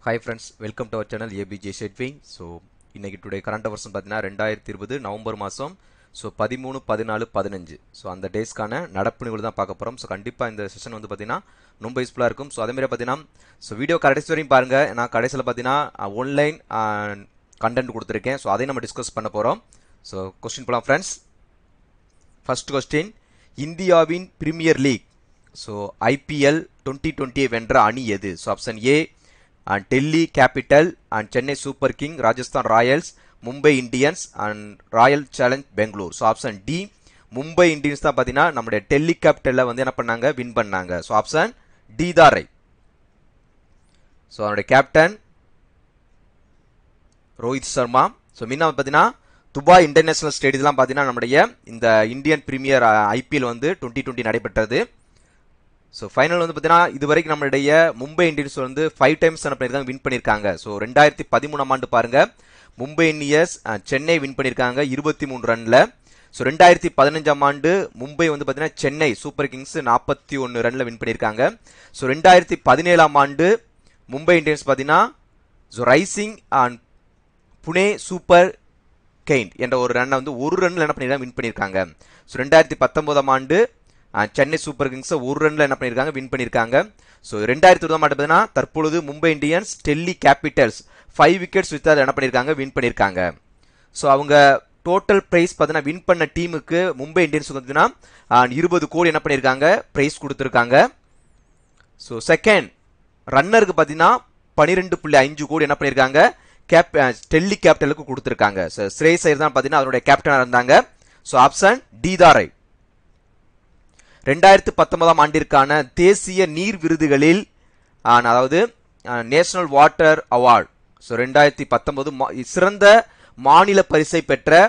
Hi friends, welcome to our channel ABJ Shedwing. So, இன்னைக்கு today current hours பார்த்தீங்கன்னா 2020 November மாதம் so 13, 14, 15 so அந்த டேஸ்க்கான நடப்பு நிகழ்வு தான் பார்க்க போகிறோம். ஸோ கண்டிப்பாக இந்த செஷன் வந்து பார்த்தீங்கன்னா ரொம்ப யூஸ்ஃபுல்லாக இருக்கும். ஸோ அதேமாதிரி பார்த்தீங்கன்னா ஸோ வீடியோ கடைசி வரையும் பாருங்கள். நான் கடைசியில் பார்த்தீங்கன்னா ஆன்லைன் கண்டென்ட் கொடுத்துருக்கேன். ஸோ அதையும் நம்ம டிஸ்கஸ் பண்ண போகிறோம். ஸோ கொஸ்டின் போகலாம் ஃப்ரெண்ட்ஸ். ஃபர்ஸ்ட் கொஸ்டின், இந்தியாவின் பிரீமியர் லீக் ஸோ IPL 2020 வென்ற அணி எது? So option A and Delhi Capital and Chennai Super King, Rajasthan Royals, Mumbai Indians and Royal Challenge Bangalore. So option D, Mumbai Indians தான் பார்த்தீங்கன்னா நம்முடைய டெல்லி கேபிட்டலில் வந்து என்ன பண்ணாங்க, வின் பண்ணாங்க. ஸோ ஆப்ஷன் டி தான் ரைட். ஸோ அவனுடைய கேப்டன் ரோஹித் சர்மா. ஸோ மீனா பார்த்தீங்கன்னா துபாய் இன்டர்நேஷனல் ஸ்டேடியம்லாம் பார்த்தீங்கன்னா நம்முடைய இந்த இந்தியன் பிரீமியர் IPL வந்து 2020 நடைபெற்றது. ஸோ ஃபைனல் வந்து பார்த்தீங்கன்னா இது வரைக்கும் நம்மளுடைய மும்பை இந்தியன்ஸ் வந்து 5 டைம்ஸ் என்ன பண்ணியிருக்காங்க, வின் பண்ணியிருக்காங்க. ஸோ 2013 ஆண்டு பாருங்க, மும்பை இந்தியன்ஸ் சென்னை வின் பண்ணியிருக்காங்க 23 ரன்ல. ஸோ 2015 ஆண்டு மும்பை வந்து பார்த்தீங்கன்னா சென்னை சூப்பர் கிங்ஸ் 41 ரன்ல வின் பண்ணியிருக்காங்க. ஸோ 2017 ஆண்டு மும்பை இந்தியன்ஸ் பார்த்தீங்கன்னா so rising and Pune super giant என்ற ஒரு ரன்னை வந்து ஒரு ரன்ல என்ன பண்ணியிருக்காங்க, வின் பண்ணியிருக்காங்க. ஸோ 2019 ஆண்டு சென்னை சூப்பர் கிங்ஸ் ஒரு ரன்ல என்ன பண்ணியிருக்காங்க, வின் பண்ணியிருக்காங்க. ஸோ 2020 ஆண்டு பார்த்தீங்கன்னா தற்பொழுது Mumbai Indians Delhi Capitals 5 wickets with என்ன பண்ணியிருக்காங்க, வின் பண்ணியிருக்காங்க. ஸோ அவங்க டோட்டல் பிரைஸ் பார்த்தீங்கன்னா வின் பண்ண டீமுக்கு மும்பை இந்தியன்ஸுக்கு பார்த்தீங்கன்னா 20 கோடி என்ன பண்ணியிருக்காங்க, பிரைஸ் கொடுத்துருக்காங்க. ஸோ செகண்ட் ரன்னருக்கு பார்த்தீங்கன்னா 12.5 கோடி என்ன பண்ணியிருக்காங்க, டெல்லி கேபிட்டலுக்கு கொடுத்துருக்காங்க. ஸோ ஸ்ரேயஸ் ஐயர் தான் பார்த்தீங்கன்னா அதனுடைய கேப்டனாக இருந்தாங்க. ஸோ ஆப்ஷன் டி தான் ரைட். 2019 ஆண்டிற்கான தேசிய நீர் விருதுகளில் அதாவது நேஷனல் வாட்டர் அவார்டு ஸோ 2019 சிறந்த மாநில பரிசை பெற்ற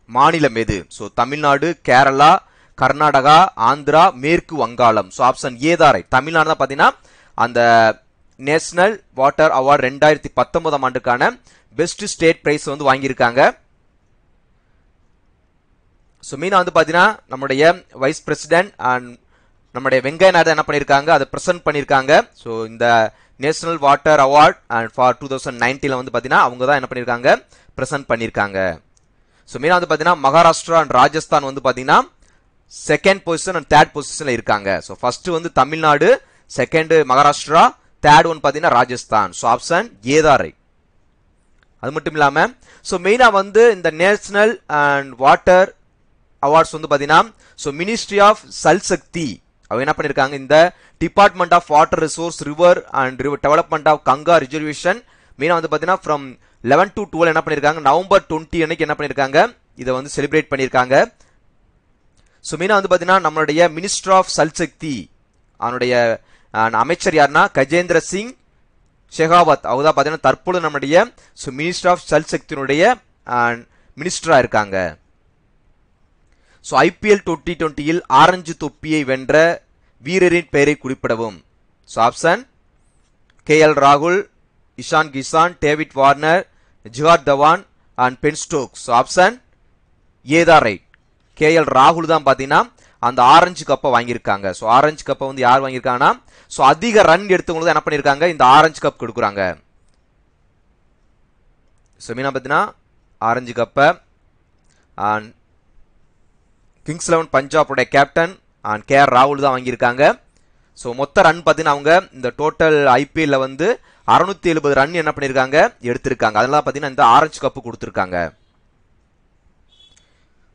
மாநிலம் எது? ஸோ தமிழ்நாடு, கேரளா, கர்நாடகா, ஆந்திரா, மேற்கு வங்காளம். ஸோ ஆப்ஷன் ஏ தான் ரைட். தமிழ்நாடு தான் பார்த்தீங்கன்னா அந்த நேஷனல் வாட்டர் அவார்டு 2019 ஆண்டுக்கான பெஸ்ட் ஸ்டேட் பிரைஸ் வந்து வாங்கியிருக்காங்க. ஸோ மீனா வந்து பார்த்தீங்கன்னா நம்முடைய வைஸ் பிரசிடென்ட் அண்ட் நம்முடைய வெங்கையா நாயுடு என்ன பண்ணியிருக்காங்க, அதை ப்ரெசென்ட் பண்ணியிருக்காங்க. ஸோ இந்த national water award and for 2019 வந்து பார்த்தீங்கன்னா அவங்க தான் என்ன பண்ணியிருக்காங்க, ப்ரெசென்ட் பண்ணியிருக்காங்க. ஸோ மீனா வந்து பார்த்தீங்கன்னா மகாராஷ்டிரா அண்ட் ராஜஸ்தான் வந்து பார்த்தீங்கன்னா செகண்ட் பொசிஷன் அண்ட் தேர்ட் பொசிஷனில் இருக்காங்க. ஸோ ஃபர்ஸ்ட் வந்து Tamil Nadu, second Maharashtra, third one பார்த்தீங்கன்னா ராஜஸ்தான். ஸோ ஆப்ஷன் ஏ தான் ரைட். அது மட்டும் இல்லாமல் ஸோ மெயினாக வந்து இந்த நேஷனல் அண்ட் வாட்டர் அவார்ட்ஸ் வந்து பார்த்தீங்கன்னா ஸோ மினிஸ்ட்ரி ஆஃப் சல்சக்தி அவங்க என்ன பண்ணியிருக்காங்க, இந்த department of water resource river and development of Ganga reservation மெயினாக வந்து பார்த்தீங்கன்னா ஃப்ரம் 11 to 12 என்ன பண்ணியிருக்காங்க, நவம்பர் 20 அன்னைக்கு என்ன பண்ணியிருக்காங்க, இதை வந்து செலிப்ரேட் பண்ணியிருக்காங்க. ஸோ மெயினாக வந்து பார்த்தீங்கன்னா நம்மளுடைய மினிஸ்டர் ஆஃப் சல்சக்தி அவனுடைய அமைச்சர் யாருன்னா கஜேந்திர சிங் ஷெகாவத். அவங்க தான் பார்த்தீங்கன்னா தற்பொழுது நம்முடைய ஸோ மினிஸ்டர் ஆஃப் சல்சக்தியினுடைய மினிஸ்டராக இருக்காங்க. ஸோ IPL 2020 ஆரஞ்சு தொப்பியை வென்ற வீரரின் பெயரை குறிப்பிடவும். ஸோ ஆப்ஷன் KL ராகுல், Ishan Kishan, David Warner, Shikhar Dhawan and Ben Stokes. So option A தான் ரைட். KL ராகுல் தான் பார்த்தீங்கன்னா அந்த ஆரஞ்சு கப்பை வாங்கியிருக்காங்க. ஸோ ஆரஞ்சு கப்பை வந்து யார் வாங்கியிருக்காங்கன்னா ஸோ அதிக ரன் எடுத்தவங்களுக்கு தான் என்ன பண்ணியிருக்காங்க, இந்த ஆரஞ்சு கப் கொடுக்குறாங்க. ஸோ மீனா பார்த்தீங்கன்னா ஆரஞ்சு கப்பை அண்ட் கிங்ஸ் 11 பஞ்சாபுடைய கேப்டன் அண்ட் KR ராகுல் தான் வாங்கியிருக்காங்க. ஸோ மொத்த ரன் பார்த்தீங்கன்னா அவங்க இந்த டோட்டல் IPL வந்து 670 ரன் என்ன பண்ணியிருக்காங்க, எடுத்திருக்காங்க. அதனால பார்த்தீங்கன்னா இந்த ஆரஞ்சு கப்பு கொடுத்துருக்காங்க.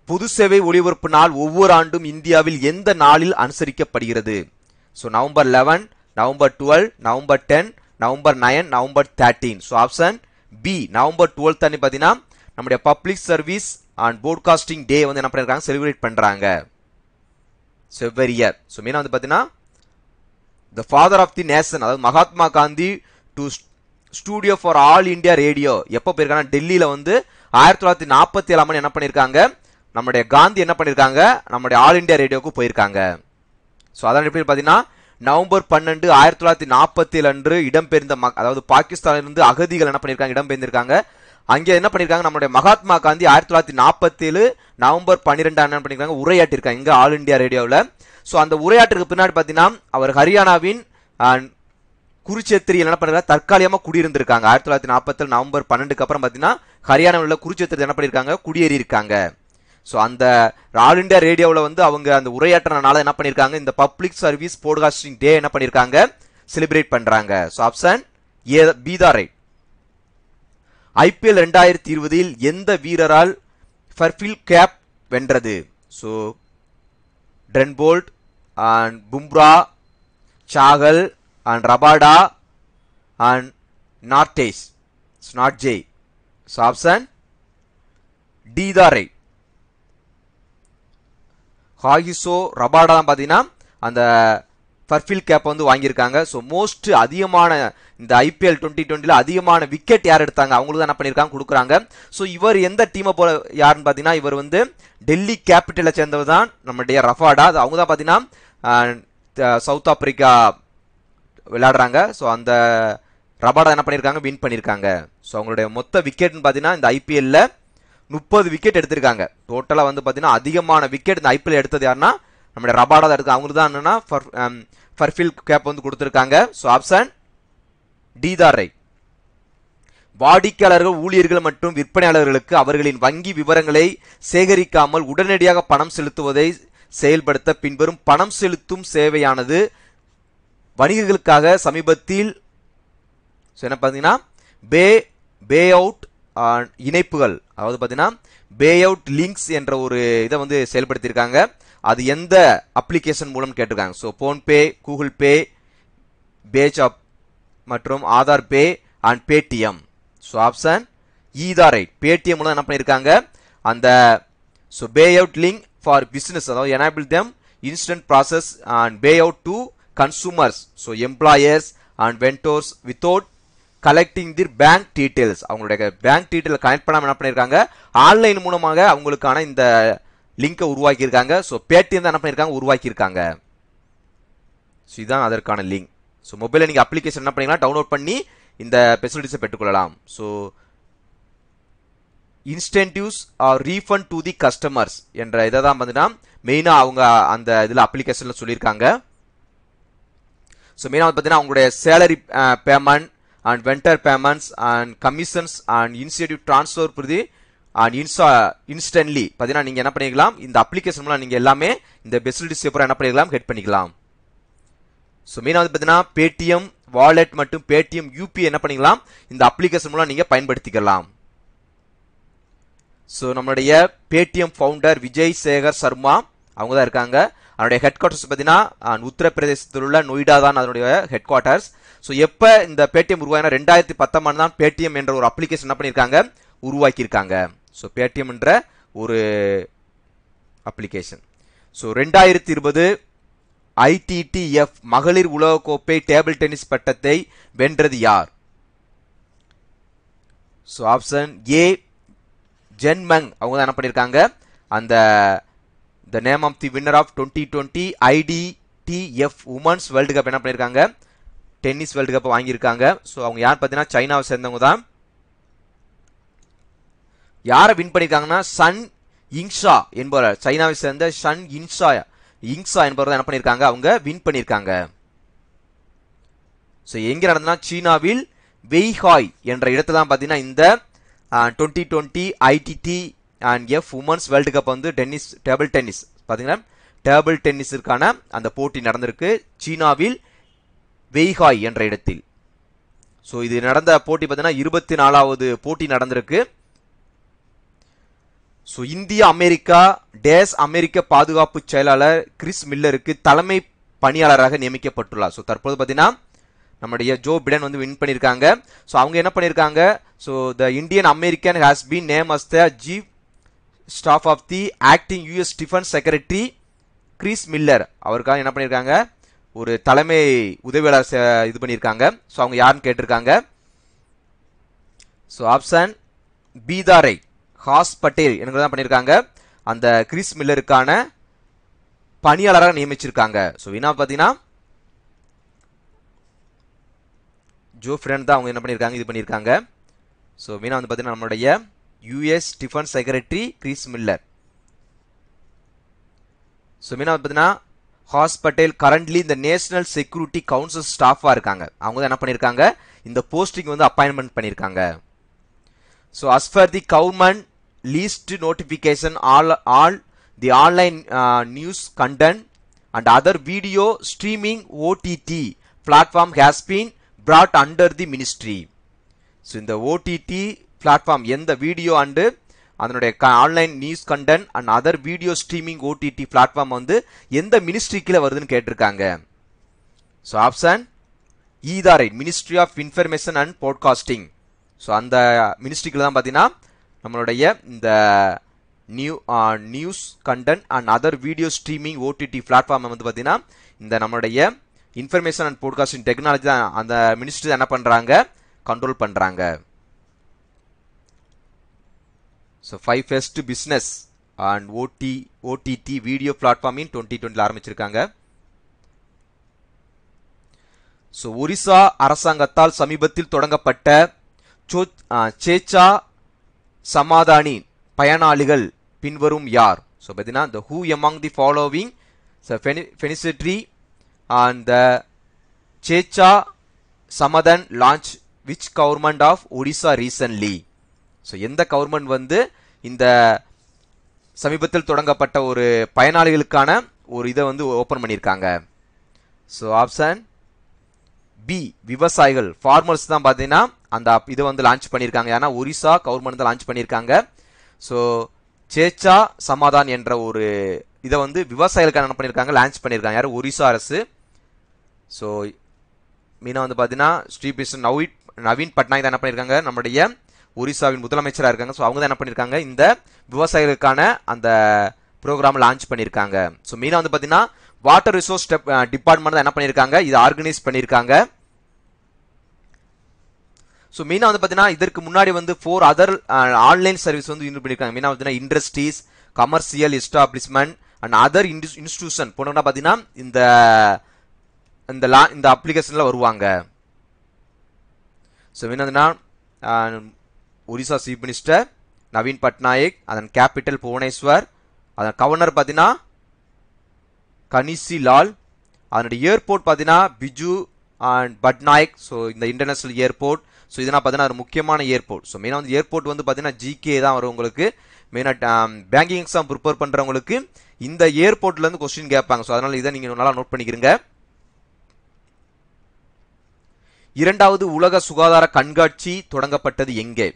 பொது சேவை ஒளிபரப்பு நாள் ஒவ்வொரு ஆண்டும் இந்தியாவில் எந்த நாளில் அனுசரிக்கப்படுகிறது? So November 11, November 12, November 10, November 9, November 13. So option B November 12 அன்னைக்கு பார்த்தீங்கன்னா நம்முடைய public service and broadcasting day வந்து என்ன பண்ணிருக்காங்க, செலிப்ரேட் பண்றாங்க. So every year. ஸோ மெயினாக வந்து பார்த்தீங்கன்னா the father of the nation அதாவது Mahatma Gandhi to studio for all India radio எப்போ போயிருக்காங்க, டெல்லியில் வந்து 1947 என்ன பண்ணியிருக்காங்க, நம்முடைய காந்தி என்ன பண்ணியிருக்காங்க, நம்முடைய ஆல் இண்டியா ரேடியோக்கு போயிருக்காங்க. ஸோ அதான் எப்படி பார்த்தீங்கன்னா நவம்பர் 12, 1947 அன்று இடம்பெயர்ந்த அதாவது பாகிஸ்தானிலிருந்து அகதிகள் என்ன பண்ணியிருக்காங்க, இடம்பெயர்ந்திருக்காங்க. அங்கே என்ன பண்ணியிருக்காங்க, நம்மளுடைய மகாத்மா காந்தி 1947 நவம்பர் 12 என்ன பண்ணியிருக்காங்க, உரையாற்றிருக்காங்க இங்கே ஆல் இண்டியா ரேடியோவில். ஸோ அந்த உரையாற்றுக்கு பின்னாடி பார்த்தீங்கன்னா அவர் ஹரியானாவின் குருச்சேத்திரியில் என்ன பண்ணிருக்காங்க, தற்காலிகமாக குடியிருந்திருக்காங்க. 1947 நவம்பர் 12க்கு அப்புறம் பார்த்தீங்கன்னா ஹரியானாவில் உள்ள குருச்சேத்திரி என்ன பண்ணியிருக்காங்க, குடியேறி இருக்காங்க. ஸோ அந்த ஆல் இண்டியா ரேடியோவில் வந்து அவங்க அந்த உரையாற்றினால என்ன பண்ணியிருக்காங்க, இந்த பப்ளிக் சர்வீஸ் போட்காஸ்டிங் டே என்ன பண்ணியிருக்காங்க, செலிப்ரேட் பண்றாங்க. ஸோ ஆப்ஷன் ஏ பி தான் ரைட். ஐபிஎல் 2020 எந்த வீரரால் ஃபர்ஃபில் கேப் வென்றது? So Trent Boult and Bumrah, Chahal and Rabada and Nortje, Nortje. So option D தான் ரைட். ஹாகிசோ ரபாடா தான் பார்த்தீங்கன்னா அந்த ஃபர்ஃபில் கேப் வந்து வாங்கியிருக்காங்க. ஸோ மோஸ்ட் அதிகமான இந்த ஐபிஎல் 2020 அதிகமான விக்கெட் யார் எடுத்தாங்க, அவங்களுக்கு தான் என்ன பண்ணியிருக்காங்க, கொடுக்குறாங்க. ஸோ இவர் எந்த டீமை போல யாருன்னு பார்த்தீங்கன்னா, இவர் வந்து டெல்லி கேபிட்டலை சேர்ந்தவர் தான் நம்மளுடைய ரபாடா. அது அவங்க தான் பார்த்தீங்கன்னா சவுத் ஆப்பிரிக்கா விளையாடுறாங்க. ஸோ அந்த ரபாடா என்ன பண்ணியிருக்காங்க, வின் பண்ணியிருக்காங்க. ஸோ அவங்களுடைய மொத்த விக்கெட்னு பார்த்தீங்கன்னா இந்த ஐபிஎல்ல 30 விக்கெட் எடுத்திருக்காங்க. டோட்டலாக வந்து பார்த்தீங்கன்னா அதிகமான விக்கெட் இந்த ஐபிஎல் எடுத்தது யாருன்னா நம்மளுடைய ரபாடா தான் எடுத்து, அவங்களுக்கு தான் என்னன்னா ஃபர்ஃபில் கேப் வந்து கொடுத்துருக்காங்க. ஸோ ஆப்ஷன் டி தான் ரைட். வாடிக்கையாளர்கள், ஊழியர்கள் மற்றும் விற்பனையாளர்களுக்கு அவர்களின் வங்கி விவரங்களை சேகரிக்காமல் உடனடியாக பணம் செலுத்துவதை செயல்படுத்த பின்வரும் பணம் செலுத்தும் சேவையானது வணிகர்களுக்காக சமீபத்தில் என்ன பார்த்தீங்கன்னா பே அவுட் இணைப்புகள், அதாவது பார்த்தீங்கன்னா பே அவுட் லிங்க்ஸ் என்ற ஒரு இதை வந்து செயல்படுத்தியிருக்காங்க. அது எந்த அப்ளிகேஷன் மூலம் கேட்டிருக்காங்க. So PhonePe, Google Pay, PayZapp மற்றும் Aadhaar pay and Paytm. So option E தான் ரைட். பேடிஎம் மூலம் என்ன பண்ணியிருக்காங்க, அந்த so pay out link for business, அதாவது enable them instant process and pay out to consumers, so employers and vendors without collecting the bank details. அவங்களுடைய bank detail connect பண்ணாமல் என்ன பண்ணியிருக்காங்க, ஆன்லைன் மூலமாக அவங்களுக்கான இந்த லிங்கை உருவாக்கியிருக்காங்க. ஸோ பேடிஎம் தான் என்ன பண்ணியிருக்காங்க, உருவாக்கியிருக்காங்க. ஸோ இதுதான் அதற்கான லிங்க். ஸோ மொபைலில் நீங்கள் அப்ளிகேஷன் என்ன பண்ணிக்கலாம், டவுன்லோட் பண்ணி இந்த ஃபெசிலிட்டிஸை பெற்றுக்கொள்ளலாம். So incentives or refund to the customers என்ற இதை தான் பார்த்தீங்கன்னா மெயினாக அவங்க அந்த இதில் அப்ளிகேஷனில் சொல்லியிருக்காங்க. ஸோ மெயினாக பார்த்தீங்கன்னா அவங்களுடைய salary payment and vendor payments and commissions and initiative transfer பிரதி அண்ட் இன்ஸ்டன்ட்லி பார்த்தீங்கன்னா நீங்கள் என்ன பண்ணிக்கலாம், இந்த அப்ளிகேஷன் மூலம் நீங்கள் எல்லாமே இந்த ஃபெசிலிட்டிஸ் என்ன பண்ணிக்கலாம், ஹெட் பண்ணிக்கலாம். ஸோ மெயினாக வந்து பார்த்தீங்கன்னா பேடிஎம் வாலெட் மற்றும் பேடிஎம் யூபி என்ன பண்ணிக்கலாம், இந்த அப்ளிகேஷன் மூலம் நீங்கள் பயன்படுத்திக்கலாம். ஸோ நம்மளுடைய பேடிஎம் ஃபவுண்டர் விஜய் சேகர் சர்மா அவங்க தான் இருக்காங்க. அதனுடைய ஹெட் குவார்ட்டர்ஸ் பார்த்தீங்கன்னா உத்தரப்பிரதேசத்தில் உள்ள நொய்டா தான் அதனுடைய ஹெட் குவார்ட்டர்ஸ். ஸோ எப்போ இந்த பேடிஎம் உருவாக்கினா 2019 தான் பேடிஎம் என்ற ஒரு அப்ளிகேஷன் என்ன பண்ணியிருக்காங்க, உருவாக்கியிருக்காங்க. ஸோ பேடிஎம் என்ற ஒரு அப்ளிகேஷன். ஸோ 2020 ITTF மகளிர் உலகக்கோப்பை டேபிள் டென்னிஸ் பட்டத்தை வென்றது யார்? ஸோ ஆப்ஷன் ஏ ஜென்மங் அவங்க தான் என்ன பண்ணியிருக்காங்க, அந்த the name of the winner of 2020 ITTF women's world cup என்ன பண்ணியிருக்காங்க, டென்னிஸ் வேர்ல்டு கப் வாங்கியிருக்காங்க. ஸோ அவங்க யார் பார்த்தீங்கன்னா சைனாவை சேர்ந்தவங்க தான். யாரை வின் பண்ணியிருக்காங்கன்னா சன் இங்ஷா என்பவர், சைனாவை சேர்ந்த சன் இங்ஷா என்பவர் தான் என்ன பண்ணியிருக்காங்க, அவங்க வின் பண்ணியிருக்காங்க. ஸோ எங்கே நடந்ததுன்னா சீனாவில் வெய்ஹாய் என்ற இடத்துல தான் பார்த்தீங்கன்னா இந்த 2020 ITTF உமன்ஸ் வேர்ல்டு கப் வந்து டேபிள் டென்னிஸ் பார்த்தீங்கன்னா டேபிள் டென்னிஸிற்கான அந்த போட்டி நடந்திருக்கு சீனாவில் வெய்ஹாய் என்ற இடத்தில். ஸோ இது நடந்த போட்டி பார்த்தீங்கன்னா 24வது போட்டி நடந்திருக்கு. ஸோ இந்திய அமெரிக்கா அமெரிக்க பாதுகாப்பு செயலாளர் கிறிஸ் மில்லருக்கு தலைமை பணியாளராக நியமிக்கப்பட்டுள்ளார். ஸோ தற்போது பார்த்தீங்கன்னா நம்முடைய ஜோ பிடன் வந்து வின் பண்ணியிருக்காங்க. ஸோ அவங்க என்ன பண்ணியிருக்காங்க, so the Indian American has been name as the chief staff of the acting US defence secretary Chris Miller. அவருக்காக என்ன பண்ணியிருக்காங்க, ஒரு தலைமை உதவியாளர் இது பண்ணியிருக்காங்க. ஸோ அவங்க யாருன்னு கேட்டிருக்காங்க. ஸோ ஆப்ஷன் பி தான் ரைட். ஹாஸ் பட்டேல் எனக்கு தான் பண்ணியிருக்காங்க, அந்த கிறிஸ் மில்லருக்கான பணியாளராக நியமிச்சிருக்காங்க. ஸோ என்ன பார்த்தீங்கன்னா ஜோ பிடன் தான் அவங்க என்ன பண்ணியிருக்காங்க, இது பண்ணியிருக்காங்க. ஸோ மீனா வந்து பார்த்தீங்கன்னா நம்மளுடைய US defence secretary Chris Miller. So Meena வந்து பார்த்தீங்கன்னா ஹாஸ் பட்டேல் கரண்ட்லி இந்த நேஷனல் செக்யூரிட்டி கவுன்சில் ஸ்டாஃபா இருக்காங்க. அவங்க தான் என்ன பண்ணிருக்காங்க, இந்த போஸ்டிங் வந்து அப்பாயின்மெண்ட் பண்ணிருக்காங்க. So as far the government least notification all the online news content and other video streaming OTT platform has been brought under the ministry. So இந்த ஓடிடி பிளாட்ஃபார்ம் எந்த வீடியோ அண்டு அதனுடைய online news content and other video streaming OTT platform வந்து எந்த ministry கீழே வருதுன்னு கேட்டிருக்காங்க. So option E தான் right, ministry of information and broadcasting. So அந்த மினிஸ்ட்ரிக்குள்ள தான் பார்த்தீங்கன்னா நம்மளுடைய இந்த news content and other video streaming OTT platform வந்து பார்த்தீங்கன்னா இந்த நம்மளுடைய இன்ஃபர்மேஷன் அண்ட் பாட்காஸ்டிங் டெக்னாலஜி தான் அந்த மினிஸ்ட்ரி என்ன பண்ணுறாங்க, கண்ட்ரோல் பண்ணுறாங்க. So 5 first business and OTT video platform இன் 2020 ஆரம்பிச்சிருக்காங்க. ஸோ ஒரிசா அரசாங்கத்தால் சமீபத்தில் தொடங்கப்பட்ட சேச்சா சமாதானி பயனாளிகள் பின்வரும் யார்? ஸோ பார்த்தீங்கன்னா the who among the following beneficiary and the Checha Samadhan launch which government of Odisha recently? So எந்த கவர்மெண்ட் வந்து இந்த சமீபத்தில் தொடங்கப்பட்ட ஒரு பயனாளிகளுக்கான ஒரு இதை வந்து ஓப்பன் பண்ணியிருக்காங்க? ஸோ ஆப்ஷன் பி விவசாயிகள், ஃபார்மர்ஸ் தான் பார்த்தீங்கன்னா அந்த இதை வந்து லான்ச் பண்ணியிருக்காங்க. ஏன்னா ஒரிசா கவர்மெண்ட் தான் லான்ச் பண்ணியிருக்காங்க. ஸோ சேச்சா சமாதான் என்ற ஒரு இதை வந்து விவசாயிகளுக்கான என்ன பண்ணியிருக்காங்க, லான்ச் பண்ணியிருக்காங்க. யார்? ஒரிசா அரசு. ஸோ மீனா வந்து பார்த்தீங்கன்னா ஸ்ரீபிஷன் நவீன் பட்நாயக் தான் என்ன பண்ணியிருக்காங்க, நம்முடைய ஒரிசாவின் முதலமைச்சராக இருக்காங்க. ஸோ அவங்க தான் என்ன பண்ணியிருக்காங்க, இந்த விவசாயிகளுக்கான அந்த ப்ரோக்ராம் லான்ச் பண்ணியிருக்காங்க. ஸோ மெயினாக வந்து பார்த்தீங்கன்னா வாட்டர் ரிசோர்ஸ் டிபார்ட்மெண்ட் தான் என்ன பண்ணியிருக்காங்க, இதை ஆர்கனைஸ் பண்ணியிருக்காங்க. ஸோ மெயினாக வந்து பார்த்தீங்கன்னா இதற்கு முன்னாடி வந்து 4 அதர் ஆன்லைன் சர்வீஸ் வந்து இன்க்ளூட் பண்ணியிருக்காங்க. மெயினாக பார்த்தீங்கன்னா industries, commercial establishment and other institution போனோம்னா பார்த்தீங்கன்னா இந்த அப்ளிகேஷன்ல வருவாங்க. ஸோ என்னதுன்னா ஒரிசா சீஃப் மினிஸ்டர் நவீன் பட்நாயக், அதன் கேபிட்டல் புவனேஸ்வர், அதன் கவர்னர் பார்த்தீங்கன்னா கனிசி லால், அதனுடைய ஏர்போர்ட் பார்த்தீங்கன்னா பிஜு அண்ட் பட்நாயக். ஸோ இந்த இன்டர்நேஷனல் ஏர்போர்ட். ஸோ இதெல்லாம் பார்த்தீங்கன்னா ஒரு முக்கியமான ஏர்போர்ட். ஸோ மெயினாக வந்து ஏர்போர்ட் வந்து பார்த்தீங்கன்னா ஜிகே தான் வரும் உங்களுக்கு. மெயினாக பேங்கிங் எக்ஸாம் ப்ரிப்பேர் பண்ணுறவங்களுக்கு இந்த ஏர்போர்ட்லேருந்து கொஸ்டின் கேட்பாங்க. ஸோ அதனால் இதை நீங்கள் நல்லா நோட் பண்ணிக்கிறீங்க. இரண்டாவது உலக சுகாதார கண்காட்சி தொடங்கப்பட்டது எங்கே?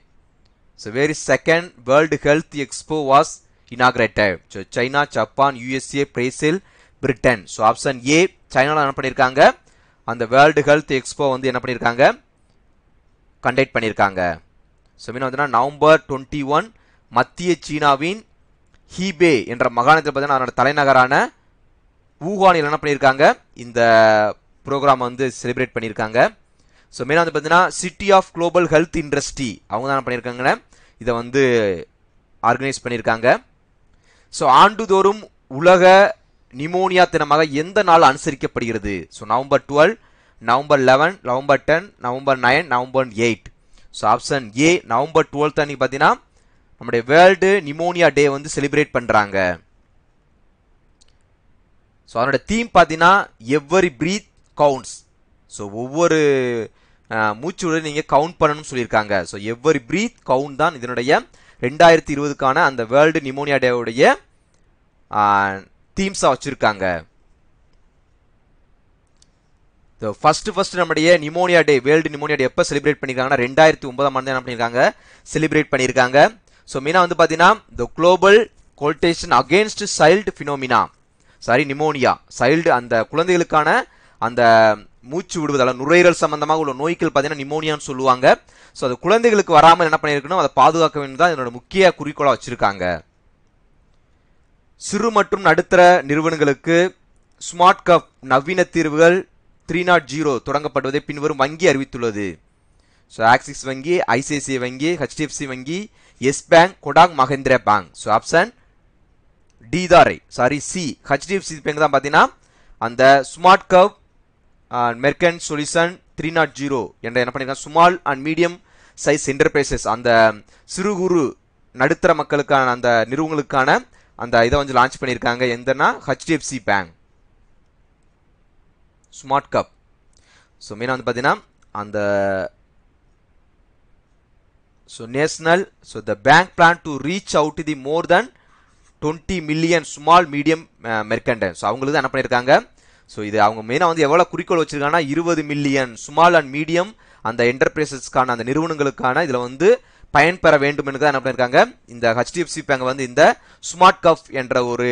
So where is second world health expo was inaugurated? So China, Japan, USA, Brazil, Britain. So option A சைனாவில் என்ன பண்ணியிருக்காங்க, அந்த வேர்ல்டு ஹெல்த் எக்ஸ்போ வந்து என்ன பண்ணியிருக்காங்க, கண்டக்ட் பண்ணியிருக்காங்க. ஸோ மீன் வந்து நவம்பர் 21 மத்திய சீனாவின் ஹீபே என்ற மாகாணத்தில் பார்த்தீங்கன்னா அதனோட தலைநகரான வூஹானில் என்ன பண்ணியிருக்காங்க, இந்த ப்ரோக்ராம் வந்து செலிப்ரேட் பண்ணியிருக்காங்க. ஸோ மெயினாக வந்து பார்த்தீங்கன்னா city of global health industry அவங்க தான் என்ன பண்ணியிருக்காங்கன்னா இதை வந்து ஆர்கனைஸ் பண்ணியிருக்காங்க. ஸோ ஆண்டுதோறும் உலக நிமோனியா தினமாக எந்த நாள் அனுசரிக்கப்படுகிறது? So November 12, November 11, November 10, November 9, November 8. So option ஏ நவம்பர் 12 அன்னைக்கு பார்த்தீங்கன்னா நம்முடைய வேர்ல்டு நிமோனியா டே வந்து செலிப்ரேட் பண்ணுறாங்க. ஸோ அதனோட தீம் பார்த்தீங்கன்னா எவ்வரி பிரீத் கவுண்ட்ஸ். ஸோ ஒவ்வொரு மூச்சுடைய நீங்கள் கவுண்ட் பண்ணணும்னு சொல்லியிருக்காங்க. ஸோ எவ்வரி பிரீத் கவுண்ட் தான் இதனுடைய 2020க்கான அந்த வேர்ல்டு நிமோனியா டேவுடைய தீம்ஸாக வச்சுருக்காங்க. ஃபர்ஸ்ட் நம்முடைய நிமோனியா டே, வேர்ல்டு நிமோனியா டே எப்போ செலிப்ரேட் பண்ணியிருக்காங்கன்னா 2009 என்ன பண்ணியிருக்காங்க, செலிப்ரேட் பண்ணியிருக்காங்க. ஸோ மெயினாக வந்து பார்த்தீங்கன்னா the global coalition against child phenomena, sorry pneumonia, child அந்த குழந்தைகளுக்கான அந்த மூச்சு விடுவதால் நுரையீரல் சம்பந்தமாக உள்ள நோய்கள் பார்த்தீங்கன்னா நிமோனியான்னு சொல்லுவாங்க. ஸோ அது குழந்தைகளுக்கு வராமல் என்ன பண்ணியிருக்கணும், அதை பாதுகாக்க வேண்டும் தான் இதனோட முக்கிய குறிக்கோளாக வச்சிருக்காங்க. சிறு மற்றும் நடுத்தர நிறுவனங்களுக்கு ஸ்மார்ட் கப் நவீன தீர்வுகள் 3.0 தொடங்கப்படுவதை பின்வரும் வங்கி அறிவித்துள்ளது. ஸோ ஆக்சிஸ் வங்கி, ஐசிஐசிஐ வங்கி, ஹெச்டிஎஃப்சி வங்கி, Yes bank, Kotak Mahindra bank. So option D தான் right, sorry C HDFC bank தான் பார்த்தீங்கன்னா அந்த ஸ்மார்ட் கப் மெர்கன்ட் சொல்யூஷன் 3.0 என்ற என்ன பண்ணியிருக்காங்க, small and medium size enterprises அந்த சிறு குறு நடுத்தர மக்களுக்கான அந்த நிறுவனங்களுக்கான அந்த இதை வந்து லான்ச் பண்ணியிருக்காங்க. எந்தனா ஹெச்டிஎஃப்சி பேங்க். ஸ்மார்ட் கப். ஸோ மெயினாக வந்து பார்த்தீங்கன்னா அந்த national the bank plan to reach out the more than 20 million small medium mercantile. ஸோ அவங்களுக்கு தான் என்ன பண்ணியிருக்காங்க. ஸோ இது அவங்க மெயினாக வந்து எவ்வளோ குறிக்கோள் வச்சிருக்காங்கன்னா 20 மில்லியன் ஸ்மால் அண்ட் மீடியம் அந்த என்டர்பிரைசஸ்க்கான அந்த நிறுவனங்களுக்கான இதில் வந்து பயன்பெற வேண்டும் என்று தான் என்ன பண்ணியிருக்காங்க. இந்த HDFC பேங்க் வந்து இந்த ஸ்மார்ட் கப் என்ற ஒரு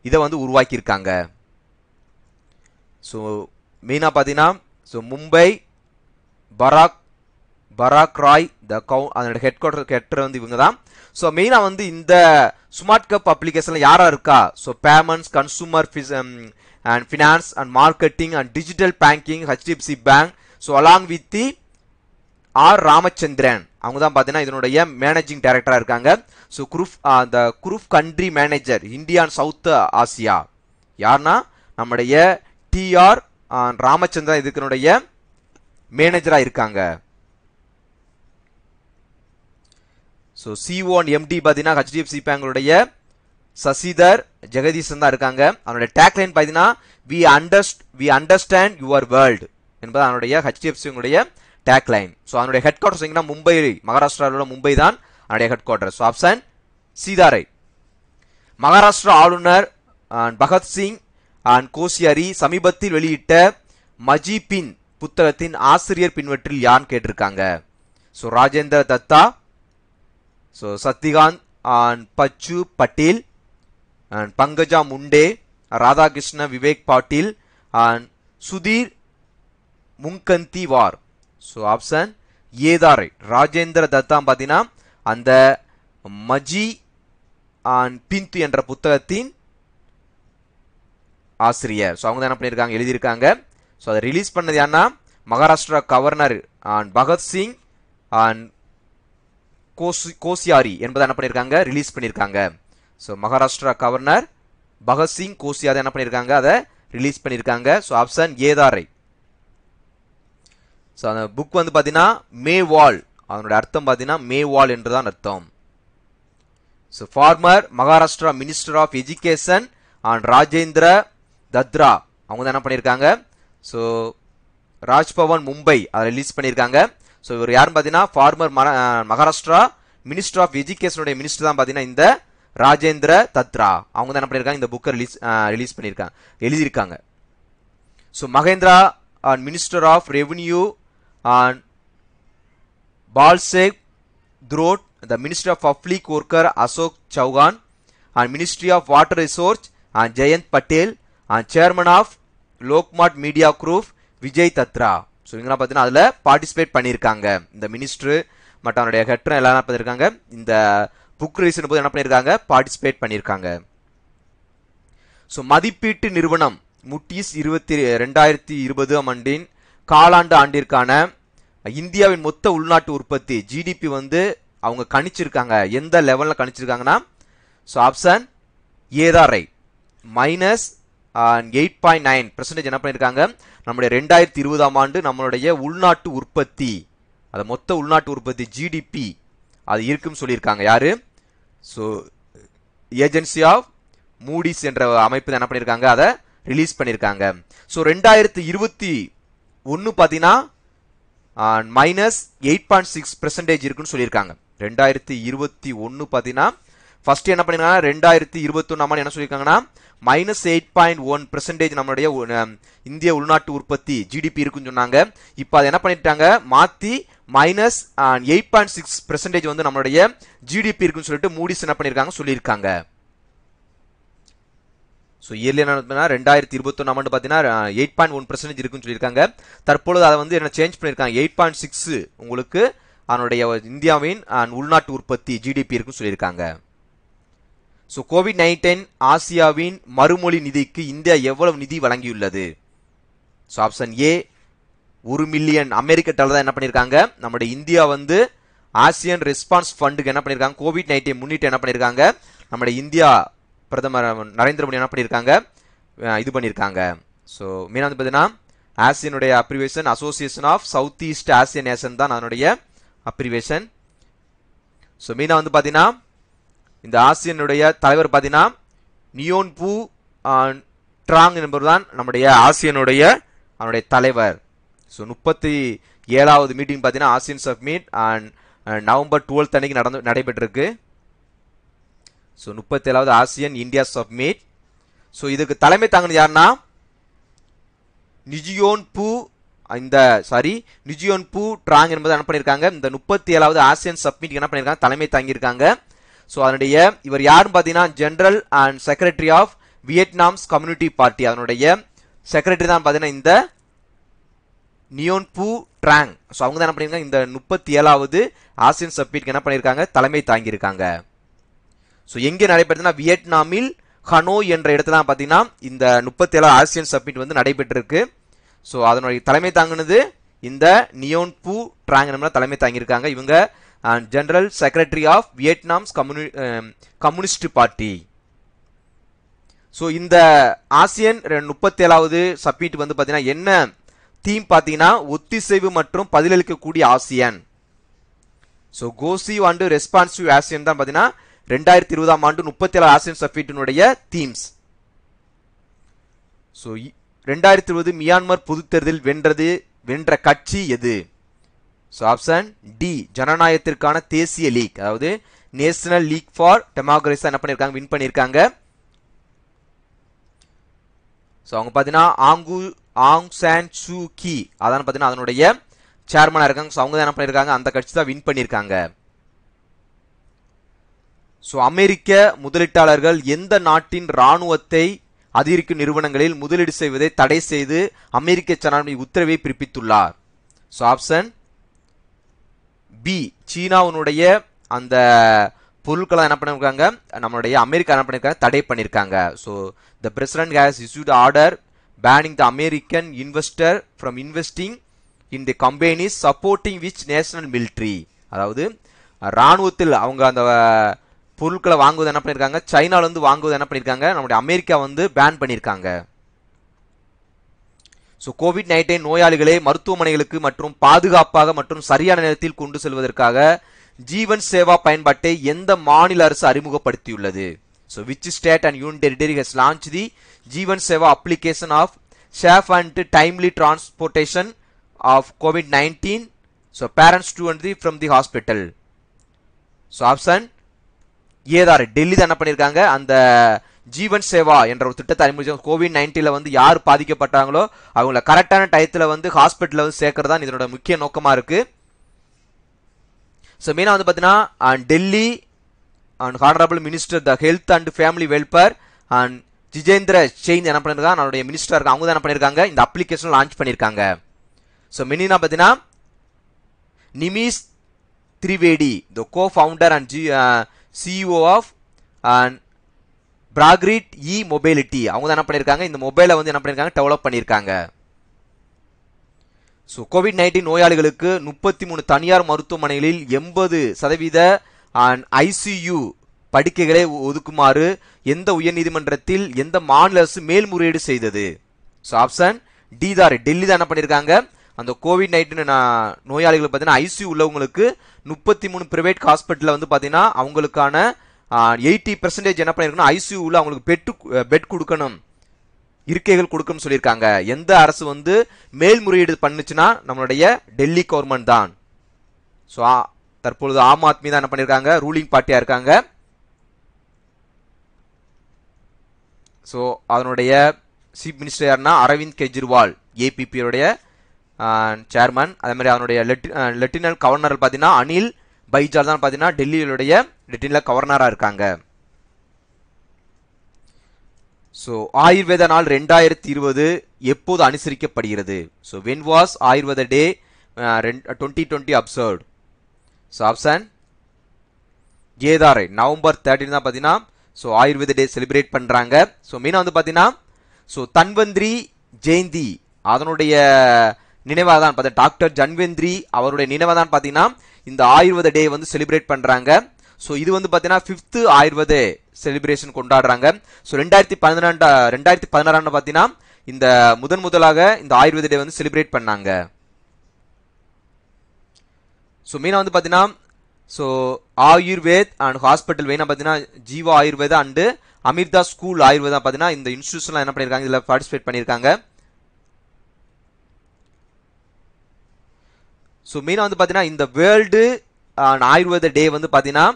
இதை வந்து உருவாக்கியிருக்காங்க. ஸோ மெயினாக பார்த்தீங்கன்னா மும்பை பராக் ராய் அதோட ஹெட் குவார்டர் வந்து இவங்க தான். ஸோ மெயினாக வந்து இந்த ஸ்மார்ட் கப் அப்ளிகேஷனில் யாராக இருக்கா. So payments, consumer and finance and marketing and digital banking HDFC bank. So along with the R Ramachandran அவங்க தான் பார்த்தீங்கன்னா இதனுடைய மேனேஜிங் டைரக்டராக இருக்காங்க. So group country manager India and South Asia யாருன்னா நம்முடைய TR ராமச்சந்திரன் இதுக்குனுடைய மேனேஜராக இருக்காங்க. ஸோ CO அண்ட் MD பார்த்தீங்கன்னா HDFC பேங்களுடைய சசிதர் ஜெகதீசன் தான் இருக்காங்க. அவனுடைய டேக்லைன் பார்த்தீங்கன்னா வி அண்டர்ஸ்டாண்ட் யுவர் வேர்ல்டு என்பது அவனுடைய HDFC டேக்லைன். ஸோ அவனுடைய ஹெட் குவார்டர்ஸ் எங்கன்னா மும்பை, மகாராஷ்டிராவில் மும்பை தான் அவனுடைய ஹெட் குவார்டர். ஸோ ஆப்ஷன் சீதாரை. மகாராஷ்டிரா ஆளுநர் பகத்சிங் அண்ட் கோசியாரி சமீபத்தில் வெளியிட்ட மஜிபின் புத்தகத்தின் ஆசிரியர் பின்வற்றில் யான்னு கேட்டிருக்காங்க. So Rajendra Datta, so Satyakant and Bachchu Patel and Pankaja Munde, Radhakrishna Vivek Patil and Sudhir Mungantiwar. So option ஏதாரை ராஜேந்திர தத்தா பார்த்தீங்கன்னா அந்த மஜி அண்ட் பிந்து என்ற புத்தகத்தின் ஆசிரியர். ஸோ அவங்க தான் என்ன பண்ணியிருக்காங்க, எழுதியிருக்காங்க. ஸோ அதை ரிலீஸ் பண்ணது யாருன்னா Maharashtra governor and Bhagat Singh and Koshyari என்பதை என்ன பண்ணியிருக்காங்க, ரிலீஸ் பண்ணியிருக்காங்க. ஸோ மகாராஷ்டிரா கவர்னர் பகத்சிங் கோசியாரி என்ன பண்ணியிருக்காங்க, அதை ரிலீஸ் பண்ணியிருக்காங்க. ஸோ ஆப்ஷன் ஏதாரை. ஸோ அந்த புக் வந்து பார்த்தீங்கன்னா மேவால், அதனுடைய அர்த்தம் பார்த்தீங்கன்னா மேவால் என்று தான் அர்த்தம். So former Maharashtra minister of education and Rajendra Darda அவங்க தான் என்ன பண்ணியிருக்காங்க. ஸோ ராஜ்பவன் மும்பை அதை ரிலீஸ் பண்ணியிருக்காங்க. ஸோ இவர் யாருன்னு பார்த்தீங்கன்னா ஃபார்மர் மகாராஷ்டிரா மினிஸ்டர் ஆஃப் எஜுகேஷனுடைய மினிஸ்டர் தான் பார்த்தீங்கன்னா இந்த ராஜேந்திர தத்ரா. அவங்க தான் என்ன பண்ணியிருக்காங்க, இந்த புக்கை ரிலீஸ் பண்ணியிருக்காங்க, எழுதியிருக்காங்க. So Mahendra and minister of revenue and பால்சேக் த்ரோட், the Ministry of Public Worker Ashok Chauhan, and Ministry of Water Resource and Jayant Patel, and Chairman of Lokmat Media Group Vijay Tatra. So இவங்க பார்த்தீங்கன்னா அதில் participate பண்ணியிருக்காங்க. இந்த minister மற்றும் அவருடைய ஹெட்ரும் எல்லாம் என்ன பண்ணியிருக்காங்க, இந்த புக் ரிலீஸ் போது என்ன பண்ணியிருக்காங்க, பார்ட்டிசிபேட் பண்ணியிருக்காங்க. ஸோ மதிப்பீட்டு நிறுவனம் முட்டீஸ் 2020 ஆண்டின் காலாண்டு ஆண்டிற்கான இந்தியாவின் மொத்த உள்நாட்டு உற்பத்தி GDP வந்து அவங்க கணிச்சிருக்காங்க. எந்த லெவலில் கணிச்சிருக்காங்கன்னா, ஸோ ஆப்ஷன் ஏதா ரைட். -8.9% என்ன பண்ணியிருக்காங்க, நம்முடைய 2020 ஆண்டு நம்மளுடைய உள்நாட்டு உற்பத்தி, அது மொத்த உள்நாட்டு உற்பத்தி GDP அது இருக்குன்னு சொல்லியிருக்காங்க. யாரு, ஸோ ஏஜென்சி ஆஃப் மூடிஸ் என்ற அமைப்பு என்ன பண்ணியிருக்காங்க, அதை ரிலீஸ் பண்ணியிருக்காங்க. ஸோ 2021 பார்த்தீங்கன்னா -8.6% இருக்குன்னு சொல்லியிருக்காங்க. 2021 பார்த்தீங்கன்னா ஃபர்ஸ்ட் என்ன பண்ணிருக்காங்க, 2021 என்ன சொல்லியிருக்காங்கன்னா -8.1% நம்மளுடைய இந்திய உள்நாட்டு உற்பத்தி GDP இருக்குன்னு சொன்னாங்க. இப்போ அதை என்ன பண்ணிட்டாங்க, மாற்றி -8.6% வந்து நம்மளுடைய GDP இருக்குன்னு சொல்லிட்டு மூடிஸ் என்ன பண்ணியிருக்காங்க, சொல்லியிருக்காங்க. ஸோ இயர்லி என்ன 2021 ஆண்டு பார்த்தீங்கன்னா 8.1% இருக்குன்னு சொல்லியிருக்காங்க. தற்பொழுது அதை வந்து என்ன சேஞ்ச் பண்ணியிருக்காங்க, 8.6 உங்களுக்கு அதனுடைய இந்தியாவின் உள்நாட்டு உற்பத்தி GDP இருக்குன்னு சொல்லியிருக்காங்க. ஸோ COVID-19 ஆசியாவின் மறுமொழி நிதிக்கு இந்தியா எவ்வளவு நிதி வழங்கியுள்ளது. ஸோ ஆப்ஷன் ஏ 1 மில்லியன் அமெரிக்க டாலர் தான் என்ன பண்ணியிருக்காங்க. நம்முடைய இந்தியா வந்து ஆசியன் ரெஸ்பான்ஸ் ஃபண்டுக்கு என்ன பண்ணியிருக்காங்க, COVID-19 முன்னிட்டு என்ன பண்ணியிருக்காங்க, நம்முடைய இந்தியா பிரதமர் நரேந்திர மோடி என்ன பண்ணியிருக்காங்க, இது பண்ணியிருக்காங்க. ஸோ மெயினாக வந்து பார்த்தீங்கன்னா ஆசியனுடைய abbreviation association of south east Asian nation தான் அதனுடைய அப்ரிவேஷன். ஸோ மெயினாக வந்து பார்த்தீங்கன்னா இந்த ஆசியனுடைய தலைவர் பார்த்தீங்கன்னா நியோன்பு ட்ராங் என்பவர் தான் நம்முடைய ஆசியனுடைய அவனுடைய தலைவர். ஸோ 37வது மீட்டிங் பார்த்தீங்கன்னா ஆசியன் சப்மிட் அண்ட் நவம்பர் 12 அன்னைக்கு நடைபெற்றிருக்கு. ஸோ 37வது ஆசியன் இந்தியா சப்மிட். ஸோ இதுக்கு தலைமை தாங்கினது யாருன்னா நிஜியோன் பூ ட்ராங் என்பது என்ன பண்ணியிருக்காங்க, இந்த 37வது ஆசியன் சப்மிட் என்ன பண்ணியிருக்காங்க, தலைமை தாங்கியிருக்காங்க. ஸோ அதனுடைய இவர் யாருன்னு பார்த்தீங்கன்னா general and secretary of Vietnam's community party, அதனுடைய செக்ரட்டரி தான் பார்த்தீங்கன்னா இந்த நியோன் பூ ட்ராங். ஸோ அவங்க தான் என்ன பண்ணியிருக்காங்க, இந்த 37வது ஆசியன் சப்மிட் என்ன பண்ணியிருக்காங்க, தலைமை தாங்கியிருக்காங்க. ஸோ எங்கே நடைபெறுதுன்னா வியட்நாமில் ஹனோய் என்ற இடத்துல பார்த்தீங்கன்னா இந்த 37வது ஆசியன் சப்மிட் வந்து நடைபெற்றிருக்கு. ஸோ அதனுடைய தலைமை தாங்கினது இந்த நியோன் பூ ட்ராங் தலைமை தாங்கியிருக்காங்க. இவங்க general secretary of Vietnam's communist party. So இந்த ஆசியன் 37வது சப்மிட் வந்து பார்த்தீங்கன்னா என்ன தீம் பார்த்தீங்கன்னா ஒத்திசைவு மற்றும் பதிலளிக்கக்கூடிய ASEAN. So cohesive and responsive ASEAN தான் பார்த்தீங்கன்னா 2020ஆம் ஆண்டு 37 ஆசியன் சப்மிட்டினுடைய தீம்ஸ். ஸோ 2020 மியான்மர் பொது தேர்தலில் வென்ற கட்சி எது? ஸோ ஆப்ஷன் டி ஜனநாயகத்திற்கான தேசிய லீக், அதாவது நேஷனல் லீக் ஃபார் டெமோக்ரஸி என்ன பண்ணியிருக்காங்க, வின் பண்ணியிருக்காங்க. ஸோ அவங்க பார்த்தீங்கன்னா ஆங் சான் சூ கி அதான் பார்த்தீங்கன்னா அதனுடைய சேர்மனாக இருக்காங்க. ஸோ அவங்க தான் என்ன பண்ணியிருக்காங்க, அந்த கட்சி தான் வின் பண்ணியிருக்காங்க. ஸோ அமெரிக்க முதலீட்டாளர்கள் எந்த நாட்டின் இராணுவத்தை அதிகரிக்கும் நிறுவனங்களில் முதலீடு செய்வதை தடை செய்து அமெரிக்க ஜனாதிபதி உத்தரவை பிறப்பித்துள்ளார்? ஸோ ஆப்ஷன் பி சீனாவுடைய அந்த பொருட்களை என்ன பண்ணிருக்காங்க, நம்மளுடைய அமெரிக்கா என்ன பண்ணிருக்காங்க, தடை பண்ணிருக்காங்க. So the president has issued order banning the American investor from investing in the companies supporting which national military, அதாவது இராணுவத்தில் அவங்க அந்த பொருட்களை வாங்குவது என்ன பண்ணிருக்காங்க, சைனால இருந்து வாங்குவது என்ன பண்ணிருக்காங்க, நம்முடைய அமெரிக்கா வந்து பேன் பண்ணிருக்காங்க. ஸோ கோவிட்-19 நோயாளிகளை மருத்துவமனைகளுக்கு மற்றும் பாதுகாப்பாக மற்றும் சரியான நேரத்தில் கொண்டு செல்வதற்காக ஜீவன் சேவா பயன்பாட்டை எந்த மாநில அரசு அறிமுகப்படுத்தியுள்ளது? So which state and union territory has launch the Jeevan Seva application of safe and timely transportation of கோவிட்-19 so parents to and from the hospital? So option ஏதாரு டெல்லி தான் என்ன பண்ணியிருக்காங்க, அந்த ஜீவன் சேவா என்ற ஒரு திட்டத்தை அறிமுகம். கோவிட்-19 வந்து யார் பாதிக்கப்பட்டாங்களோ அவங்கள கரெக்டான டயத்துல வந்து ஹாஸ்பிட்டல் வந்து சேர்க்கறது தான் இதனோட முக்கிய நோக்கமா இருக்கு. ஸோ மெயினாக வந்து பார்த்தீங்கன்னா Delhi and honourable minister the health and family welfare and Jitendra chain என்ன பண்ணிருக்காங்க, நம்மளுடைய மினிஸ்டர் இருக்காங்க, அவங்க தான் என்ன பண்ணியிருக்காங்க, இந்த அப்ளிகேஷன் லான்ச் பண்ணியிருக்காங்க. ஸோ மெயினா பார்த்தீங்கன்னா Nimish Trivedi the co founder and CEO of Prakriti E mobility, அவங்க தான் என்ன பண்ணியிருக்காங்க, இந்த மொபைலை வந்து என்ன பண்ணியிருக்காங்க, டெவலப் பண்ணியிருக்காங்க. ஸோ கோவிட்-19 நோயாளிகளுக்கு 33 தனியார் மருத்துவமனைகளில் 80% ICU படுக்கைகளை ஒதுக்குமாறு எந்த உயர்நீதிமன்றத்தில் எந்த மாநில அரசு மேல்முறையீடு செய்தது? ஸோ ஆப்ஷன் டி தான் டெல்லி தான் என்ன பண்ணியிருக்காங்க, அந்த கோவிட்-19 நோயாளிகள் பார்த்தீங்கன்னா ICU உள்ளவங்களுக்கு 33 பிரைவேட் ஹாஸ்பிட்டலில் வந்து பார்த்தீங்கன்னா அவங்களுக்கான 80% என்ன பண்ணியிருக்கணும், ICUவில் அவங்களுக்கு பெட் கொடுக்கணும், இருக்கைகள் கொடுக்கணும்னு சொல்லியிருக்காங்க. எந்த அரசு வந்து மேல்முறையீடு பண்ணுச்சுன்னா நம்மளுடைய டெல்லி கவர்மெண்ட் தான். ஸோ தற்பொழுது ஆம் ஆத்மி தான் என்ன பண்ணியிருக்காங்க, ரூலிங் பார்ட்டியா இருக்காங்க. ஸோ அதனுடைய சீஃப் மினிஸ்டர் யாருன்னா அரவிந்த் கெஜ்ரிவால், APP-யோடைய சேர்மன். அதே மாதிரி அதனுடைய லெப்டினன்ட் கவர்னர் பார்த்தீங்கன்னா அனில் பைஜால் தான் பார்த்தீங்கன்னா டெல்லியிலுடைய லெப்டினன்ட் கவர்னராக இருக்காங்க. ஸோ ஆயுர்வேத நாள் 2020 எப்போது அனுசரிக்கப்படுகிறது? So when was Ayurveda day 2020 observed? So option ஏதாரை நவம்பர் 13 தான் பார்த்தீங்கன்னா ஸோ ஆயுர்வேத டே செலிப்ரேட் பண்ணுறாங்க. ஸோ மெயினாக வந்து பார்த்தீங்கன்னா ஸோ தன்வந்திரி ஜெயந்தி அதனுடைய நினைவாக தான் பார்த்தீங்கன்னா டாக்டர் ஜன்வந்திரி அவருடைய நினைவாக தான் பார்த்தீங்கன்னா இந்த ஆயுர்வேத டே வந்து செலிப்ரேட் பண்ணுறாங்க. ஸோ இது வந்து பார்த்தீங்கன்னா 5th ஆயுர்வேத செலிப்ரேஷன் கொண்டாடுறாங்க. ஸோ 2016 பார்த்தீங்கன்னா இந்த முதலாக இந்த ஆயுர்வேத டே வந்து செலிப்ரேட் பண்ணாங்க. ஸோ மெயினாக வந்து பார்த்தீங்கன்னா ஸோ ஆயுர்வேத் அண்ட் ஹாஸ்பிட்டல் மெயினாக பார்த்தீங்கன்னா ஜீவா ஆயுர்வேதா அண்டு அமிர்தா ஸ்கூல் ஆயுர்வேதா பார்த்தீங்கன்னா இந்த இன்ஸ்டியூஷன்லாம் என்ன பண்ணியிருக்காங்க, இதில் பார்ட்டிசிபேட் பண்ணியிருக்காங்க. ஸோ மெயினாக வந்து பார்த்தீங்கன்னா இந்த வேர்ல்டு ஆயுர்வேத டே வந்து பார்த்தீங்கன்னா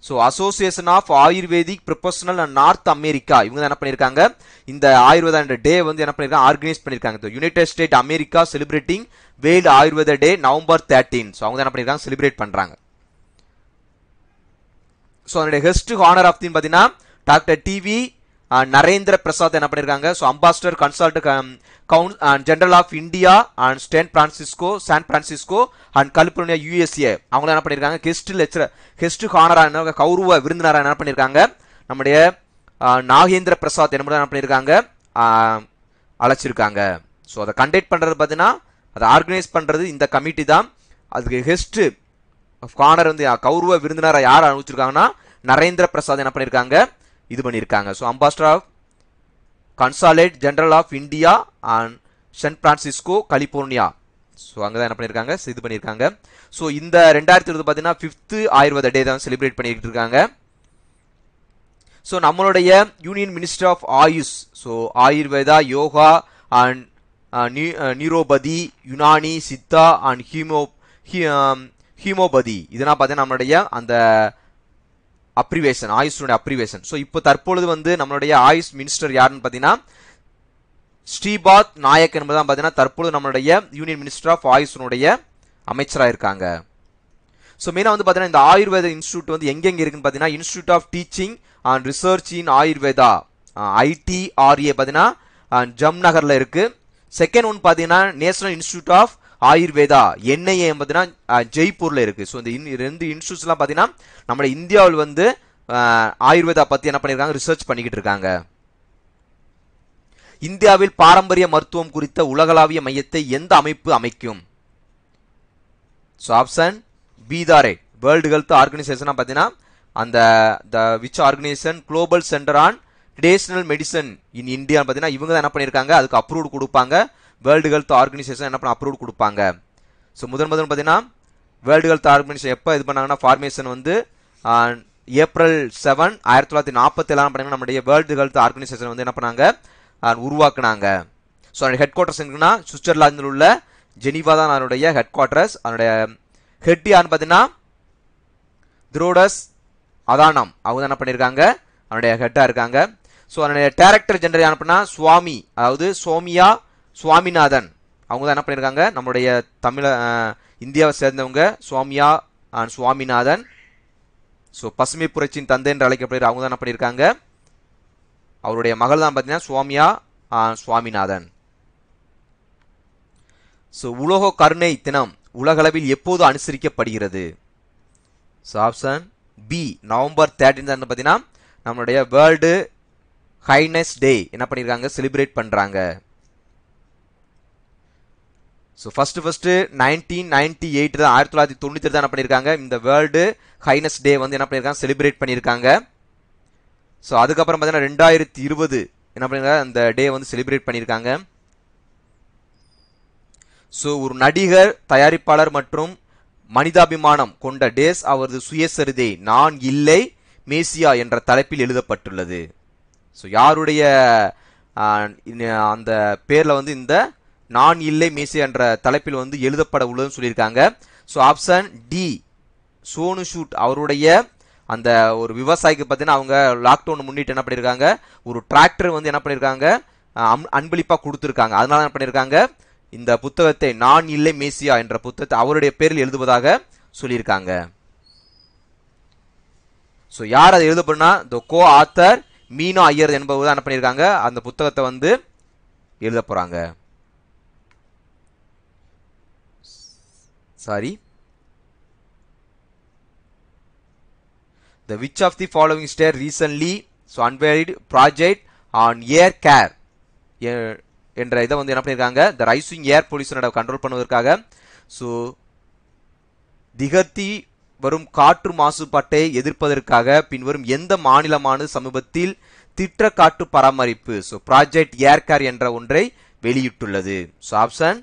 so association of Ayurvedic professional and North America இவங்க என்ன பண்ணியிருக்காங்க, இந்த ஆயுர்வேதா டே வந்து என்ன பண்ணியிருக்காங்க, ஆர்கனைஸ் பண்ணியிருக்காங்க. United state America celebrating world Ayurveda day November 13. So அவங்க என்ன பண்ணியிருக்காங்க, செலிப்ரேட் பண்ணுறாங்க. ஸோ அதனுடைய கெஸ்ட் ஹானர் ஆஃப் தீம் பார்த்தீங்கன்னா டாக்டர் டிவி நரேந்திர பிரசாத் என்ன பண்ணியிருக்காங்க. So ambassador consult general of India and San Francisco and California USA அவங்க என்ன பண்ணியிருக்காங்க, கெஸ்ட் ஹானரா கௌரவ விருந்தினராக என்ன பண்ணியிருக்காங்க, நம்முடைய நாகேந்திர பிரசாத் என்ன பண்ணியிருக்காங்க, அழைச்சிருக்காங்க. ஸோ அதை கண்டக்ட் பண்ணுறது பார்த்தீங்கன்னா அதை ஆர்கனைஸ் பண்ணுறது இந்த கமிட்டி தான். அதுக்கு கெஸ்ட் ஹானர் வந்து கௌரவ விருந்தினராக யார் அனுப்பிச்சிருக்காங்கன்னா நரேந்திர பிரசாத் என்ன பண்ணியிருக்காங்க, இது பண்ணியிருக்காங்க. So ambassador of consulate general of India and San Francisco California. So அங்கே தான் என்ன பண்ணியிருக்காங்க, இது பண்ணியிருக்காங்க. ஸோ இந்த 2020 பார்த்தீங்கன்னா 5th ஆயுர்வேத டே தான் செலிப்ரேட் பண்ணிட்டு இருக்காங்க. ஸோ நம்மளுடைய union minister of AYUSH, so Ayurveda, yoga and neuropathy, Unani, Siddha and homeopathy இதெல்லாம் பார்த்தீங்கன்னா நம்மளுடைய அந்த அப்ரிவேஷன், ஆயுஷனுடைய அப்ரிவேஷன். ஸோ இப்போ தற்பொழுது வந்து நம்மளுடைய ஆயுஷ் மினிஸ்டர் யாருன்னு பார்த்தீங்கன்னா ஸ்ரீபாத் நாயக் என்பதான் பார்த்தீங்கன்னா தற்பொழுது நம்மளுடைய யூனியன் மினிஸ்டர் ஆஃப் ஆயுஷனுடைய அமைச்சராக இருக்காங்க. ஸோ மெயினாக வந்து பார்த்தீங்கன்னா இந்த ஆயுர்வேத இன்ஸ்டியூட் வந்து எங்கெங்கே இருக்குன்னு பார்த்தீங்கன்னா institute of teaching and research in Ayurveda ITRA பார்த்தீங்கன்னா ஜம்நகரில் இருக்கு. செகண்ட் ஒன் பார்த்தீங்கன்னா national institute of Ayurveda NIA பார்த்தீங்கன்னா ஜெய்ப்பூர்ல இருக்கு. ஸோ இந்த ரெண்டு இன்ஸ்டியூட்ஸ்லாம் பார்த்தீங்கன்னா நம்ம இந்தியாவில் வந்து ஆயுர்வேதா பத்தி என்ன பண்ணிருக்காங்க, ரிசர்ச் பண்ணிக்கிட்டு இருக்காங்க. இந்தியாவில் பாரம்பரிய மருத்துவம் குறித்த உலகளாவிய மையத்தை எந்த அமைப்பு அமைக்கும்? ஸோ ஆப்ஷன் பி தான் ரைட். வேர்ல்டு ஹெல்த் ஆர்கனைசேஷன் பார்த்தீங்கன்னா அந்த which organisation global centre on traditional medicine in India பார்த்தீங்கன்னா இவங்க தான் என்ன பண்ணியிருக்காங்க, அதுக்கு அப்ரூவ்டு கொடுப்பாங்க. வேர்ல்டு ஹெல்த் ஆர்கனைசேஷன் என்ன பண்ண அப்ரூவ் கொடுப்பாங்க. ஸோ முதன் பார்த்தீங்கன்னா வேர்ல்டு ஹெல்த் ஆர்கனைசேஷன் எப்போ இது பண்ணாங்கன்னா ஃபார்மேஷன் வந்து April 7, 1947 பண்ணாங்க. நம்முடைய வேர்ல்டு ஹெல்த் ஆர்கனைசேஷன் வந்து என்ன பண்ணாங்க, உருவாக்குனாங்க. ஸோ அதோட ஹெட் குவார்டர்ஸ் எங்கன்னா சுவிட்சர்லாந்தில் உள்ள ஜெனீவா தான் அதனுடைய ஹெட் குவார்டர்ஸ். அதனுடைய ஹெட் யாருன்னு பார்த்தீங்கன்னா த்ரோடஸ் அதானம் அவங்க என்ன பண்ணியிருக்காங்க, அதனுடைய ஹெட்டாக இருக்காங்க. ஸோ அதனுடைய டைரக்டர் ஜெனரல் யார் பண்ணா சுவாமி, அதாவது சோமியா சுவாமிநாதன் அவங்க தான் என்ன பண்ணியிருக்காங்க, நம்மளுடைய இந்தியாவை சேர்ந்தவங்க சுவாமியா அண்ட் சுவாமிநாதன். ஸோ பசுமை புரட்சியின் தந்தை என்று அழைக்கப்படுகிற அவங்க தான் என்ன பண்ணியிருக்காங்க, அவருடைய மகள் தான் பார்த்தீங்கன்னா சுவாமியா சுவாமிநாதன். ஸோ உலக கருணை தினம் உலகளவில் எப்போது அனுசரிக்கப்படுகிறது? ஸோ ஆப்ஷன் பி நவம்பர் 13 பார்த்தீங்கன்னா நம்மளுடைய வேர்ல்டு கைண்ட்னஸ் டே என்ன பண்ணியிருக்காங்க, செலிப்ரேட் பண்ணுறாங்க. ஸோ ஃபர்ஸ்ட் 1998 தான் 1993 தான் என்ன பண்ணியிருக்காங்க, இந்த வேர்ல்டு கைண்ட்னஸ் டே வந்து என்ன பண்ணியிருக்காங்க, செலிப்ரேட் பண்ணியிருக்காங்க. ஸோ அதுக்கப்புறம் பார்த்தீங்கன்னா 2020 என்ன பண்ணியிருக்காங்க, அந்த டே வந்து செலிப்ரேட் பண்ணியிருக்காங்க. ஸோ ஒரு நடிகர், தயாரிப்பாளர் மற்றும் மனிதாபிமானம் கொண்ட டேஸ் அவரது சுயசரிதை நான் இல்லை மேசியா என்ற தலைப்பில் எழுதப்பட்டுள்ளது. ஸோ யாருடைய அந்த பேர்ல வந்து இந்த நான் இல்லை மேசியா என்ற தலைப்பில் வந்து எழுதப்பட உள்ளதுன்னு சொல்லியிருக்காங்க. So option D Sonu Sood அவருடைய அந்த ஒரு விவசாயிக்கு பார்த்தீங்கன்னா அவங்க லாக்டவுன் முன்னிட்டு என்ன பண்ணியிருக்காங்க, ஒரு டிராக்டர் வந்து என்ன பண்ணியிருக்காங்க அன்பளிப்பாக கொடுத்துருக்காங்க. அதனால என்ன பண்ணியிருக்காங்க, இந்த புத்தகத்தை நான் இல்லை மேசியா என்ற புத்தகத்தை அவருடைய பேரில் எழுதுவதாக சொல்லியிருக்காங்க. ஸோ யார் அதை எழுத பண்ணா த கோ ஆத்தர் மீனா ஐயர் என்பவர் தான் என்ன பண்ணியிருக்காங்க, அந்த புத்தகத்தை வந்து எழுத போறாங்க. Sorry, the which of the following state recently so unveiled project on air care என்ற இதை வந்து என்ன பண்ணியிருக்காங்க, the rising air pollution control பண்ணுவதற்காக. ஸோ திகர்த்தி வரும் காற்று மாசுபாட்டை எதிர்ப்பதற்காக பின்வரும் எந்த மாநிலமானது சமீபத்தில் திட்ட காற்று பராமரிப்பு ஸோ ப்ராஜெக்ட் ஏர் கேர் என்ற ஒன்றை வெளியிட்டுள்ளது? ஸோ ஆப்ஷன்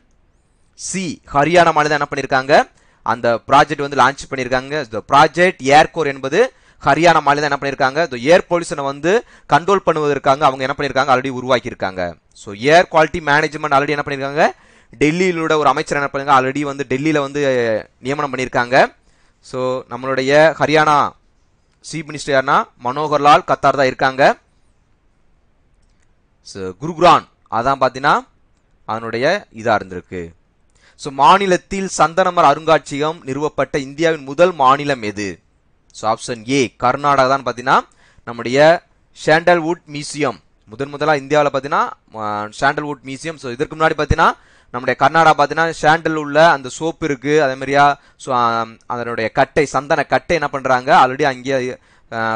சி ஹரியானா மாநிலம் என்ன பண்ணியிருக்காங்க, அந்த ப்ராஜெக்ட் வந்து லான்ச் பண்ணியிருக்காங்க. ப்ராஜெக்ட் ஏர் கோர் என்பது ஹரியானா மாநிலம் என்ன பண்ணியிருக்காங்க, ஏர் பொல்யூஷனை வந்து கண்ட்ரோல் பண்ணுவதற்காக அவங்க என்ன பண்ணியிருக்காங்க, ஆல்ரெடி உருவாக்கி இருக்காங்க. So air quality management already என்ன பண்ணியிருக்காங்க, டெல்லியிலோட ஒரு அமைச்சர் என்ன பண்ணுங்க ஆல்ரெடி வந்து டெல்லியில வந்து நியமனம் பண்ணியிருக்காங்க. ஸோ நம்மளுடைய ஹரியானா சீஃப் மினிஸ்டர் யாருன்னா மனோகர்லால் கத்தார் தான் இருக்காங்க. ஸோ குருகிரான் அதான் பார்த்தீங்கன்னா அதனுடைய இதாக இருந்திருக்கு. ஸோ மாநிலத்தில் சந்தனமர அருங்காட்சியகம் நிறுவப்பட்ட இந்தியாவின் முதல் மாநிலம் எது? ஸோ ஆப்ஷன் ஏ கர்நாடகா தான். பார்த்தீங்கன்னா நம்முடைய சாண்டல்வுட் மியூசியம் முதலாக இந்தியாவில் பார்த்தீங்கன்னா சாண்டல்வுட் மியூசியம். ஸோ இதற்கு முன்னாடி பார்த்தீங்கன்னா நம்முடைய கர்நாடகா பார்த்தீங்கன்னா சாண்டல் உள்ள அந்த சோப்பு இருக்கு, அதே மாதிரியா ஸோ அதனுடைய கட்டை சந்தன கட்டை என்ன பண்றாங்க ஆல்ரெடி அங்கேயே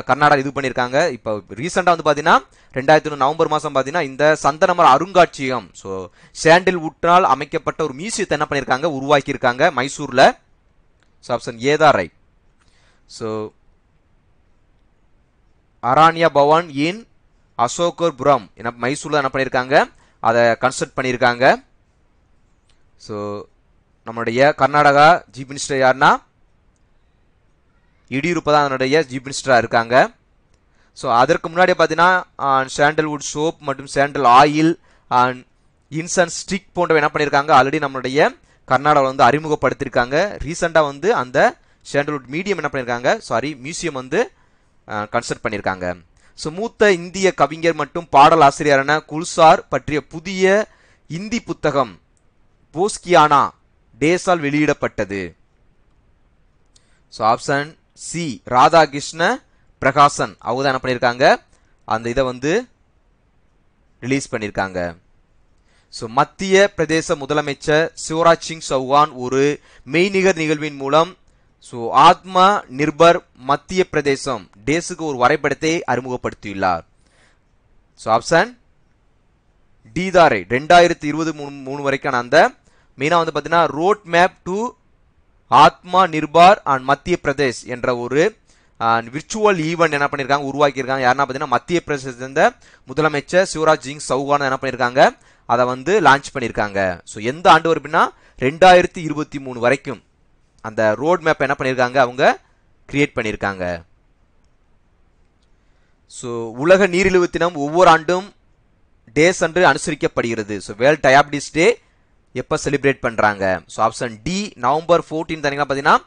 கர்நாடகா இது பண்ணியிருக்காங்க. இப்போ ரீசெண்டாக வந்து பார்த்தீங்கன்னா 2001 நவம்பர் மாதம் பார்த்தீங்கன்னா இந்த சந்தனமர அருங்காட்சியகம் ஸோ சாண்டல்வுட்டால் அமைக்கப்பட்ட ஒரு மியூசியத்தை என்ன பண்ணியிருக்காங்க உருவாக்கியிருக்காங்க மைசூரில். ஸோ ஆப்ஷன் ஏ தான் ரைட். ஸோ அரானியா பவன் இன் அசோகர்புரம் என்ன மைசூரில் என்ன பண்ணியிருக்காங்க அதை கன்ஸ்ட்ரக்ட் பண்ணியிருக்காங்க. ஸோ நம்மளுடைய கர்நாடகா சீஃப் மினிஸ்டர் யாருன்னா எடியூரப்பா தான் அதனுடைய சீஃப் மினிஸ்டராக இருக்காங்க. ஸோ அதற்கு முன்னாடி பார்த்தீங்கன்னா சாண்டல்வுட் சோப் மற்றும் சாண்டல் ஆயில் அண்ட் இன்சன்ஸ் ஸ்டிக் போன்றவை என்ன பண்ணியிருக்காங்க ஆல்ரெடி நம்மளுடைய கர்நாடகாவில் வந்து அறிமுகப்படுத்தியிருக்காங்க. ரீசெண்டாக வந்து அந்த சாண்டல்வுட் மீடியம் என்ன பண்ணியிருக்காங்க மியூசியம் வந்து கன்ஸ்ட்ரக்ட் பண்ணியிருக்காங்க. ஸோ மூத்த இந்திய கவிஞர் மற்றும் பாடல் ஆசிரியரான குல்சார் பற்றிய புதிய இந்தி புத்தகம் போஸ்கியானா டேஸால் வெளியிடப்பட்டது. So option C Radhakrishna Prakasan அவங்க தான் என்ன பண்ணியிருக்காங்க அந்த இதை வந்து ரிலீஸ் பண்ணியிருக்காங்க. ஸோ மத்திய பிரதேச முதலமைச்சர் சிவராஜ் சிங் சௌஹான் ஒரு மெய்நிகர் நிகழ்வின் மூலம் ஸோ ஆத்மா நிர்பர் மத்திய பிரதேசம் டேஸுக்கு ஒரு வரைபடத்தை அறிமுகப்படுத்தியுள்ளார். ஸோ ஆப்ஷன் டி தாரை 2023 வரைக்கான அந்த மெயினாக வந்து பார்த்தீங்கன்னா ரோட் மேப் டு ஆத்மா நிர்பார் அண்ட் மத்திய பிரதேஷ் என்ற ஒரு விர்ச்சுவல் ஈவெண்ட் என்ன பண்ணியிருக்காங்க உருவாக்கியிருக்காங்க. யாருன்னா பார்த்தீங்கன்னா மத்திய பிரதேச சேர்ந்த முதலமைச்சர் சிவராஜ் சிங் சௌஹான் என்ன பண்ணியிருக்காங்க அதை வந்து லான்ச் பண்ணியிருக்காங்க. ஸோ எந்த ஆண்டு வரும் அப்படின்னா 2023 வரைக்கும் அந்த ரோட் மேப் என்ன பண்ணியிருக்காங்க அவங்க கிரியேட் பண்ணியிருக்காங்க. ஸோ உலக நீரிழிவு தினம் ஒவ்வொரு ஆண்டும் டேஸ் அன்று அனுசரிக்கப்படுகிறது. ஸோ வேர்ல்ட் டயாபிட்டிஸ் டே எப்போ செலிப்ரேட் பண்ணுறாங்க? ஸோ ஆப்ஷன் டி நவம்பர் 14 தானீங்கன்னா பார்த்தீங்கன்னா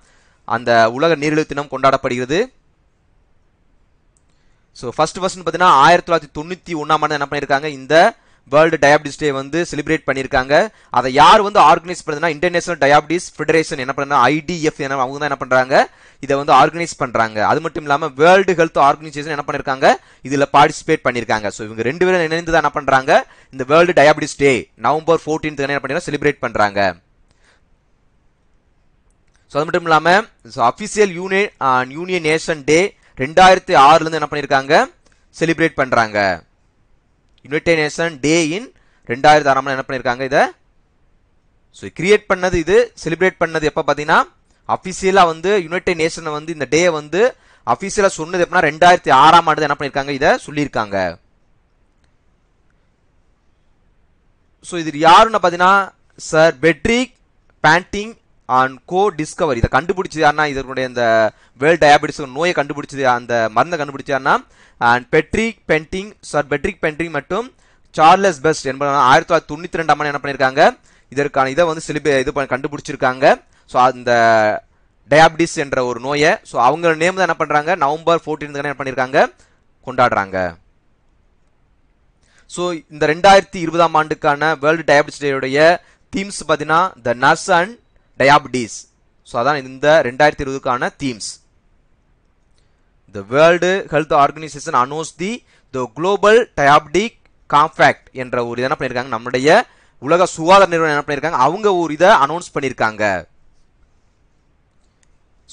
அந்த உலக நீரிழிவு தினம் கொண்டாடப்படுகிறது. ஸோ ஃபர்ஸ்ட் பார்த்தீங்கன்னா 1991 ஆண்டு என்ன பண்ணியிருக்காங்க இந்த வேர்ல்டு டயாபிட்டிஸ் டே வந்து செலிப்ரேட் பண்ணியிருக்காங்க. அதை யார் வந்து ஆர்கனைஸ் பண்ணுதுன்னா இன்டர்நேஷனல் டயாபிட்டிஸ் ஃபெடரேஷன் என்ன பண்ணுறாங்க IDF அவங்க தான் என்ன பண்ணுறாங்க இதை வந்து ஆர்கனைஸ் பண்ணுறாங்க. அது மட்டும் இல்லாமல் வேர்ல்டு ஹெல்த் ஆர்கனைசேஷன் என்ன பண்ணியிருக்காங்க இதில் பார்ட்டிசிபேட் பண்ணியிருக்காங்க. ஸோ இவங்க ரெண்டு பேரும் இணைந்து தான் என்ன பண்ணுறாங்க இந்த வேர்ல்டு டயாபிட்டிஸ் டே நவம்பர் 14 என்ன பண்ணிடுறாங்க செலிப்ரேட் பண்ணுறாங்க. ஸோ அது மட்டும் இல்லாமல் அஃபிஷியல் யூனியன் நேஷன் டே 2006 என்ன பண்ணியிருக்காங்க செலிப்ரேட் பண்ணுறாங்க. யுனைடெட் நேஷன் டே இன் 2006 என்ன பண்ணியிருக்காங்க இதை ஸோ கிரியேட் பண்ணது இது செலிப்ரேட் பண்ணது எப்போ பார்த்தீங்கன்னா அஃபிஷியலாக வந்து யுனைடெட் நேஷன் வந்து இந்த டே வந்து அஃபிஷியலாக சொன்னது எப்படின்னா 2006 ஆண்டு என்ன பண்ணியிருக்காங்க இதை சொல்லியிருக்காங்க. ஸோ இது யாருன்னு பார்த்தீங்கன்னா sir Frederick Banting and co discovery இதை கண்டுபிடிச்சது யாருன்னா இதனுடைய இந்த வேர்ல்ட் டயாபிட்டிஸ் நோயை கண்டுபிடிச்சது அந்த மருந்தை கண்டுபிடிச்சாருன்னா அண்ட் பெட்ரிக் பென்டிங் மற்றும் சார்லஸ் பெஸ்ட் என்பது 1992 என்ன பண்ணியிருக்காங்க இதற்கான இதை வந்து கண்டுபிடிச்சிருக்காங்க. ஸோ அந்த டயாபிட்டிஸ் என்ற ஒரு நோயை ஸோ அவங்க நேம் தான் என்ன பண்றாங்க நவம்பர் 14 என்ன பண்ணியிருக்காங்க கொண்டாடுறாங்க. ஸோ இந்த 2020 ஆண்டுக்கான வேர்ல்டு டயாபிட்டிஸ் டேயுடைய தீம்ஸ் பார்த்தீங்கன்னா த நர்ஸ் அண்ட் டயாபிட்டிஸ். ஸோ அதான் இந்த 2020க்கான themes. The World Health Organization announced the Global Diabetic Compact என்ற ஒரு இதை என்ன பண்ணியிருக்காங்க நம்முடைய உலக சுகாதார நிறுவனம் என்ன பண்ணியிருக்காங்க அவங்க ஒரு இதை அனௌன்ஸ் பண்ணியிருக்காங்க.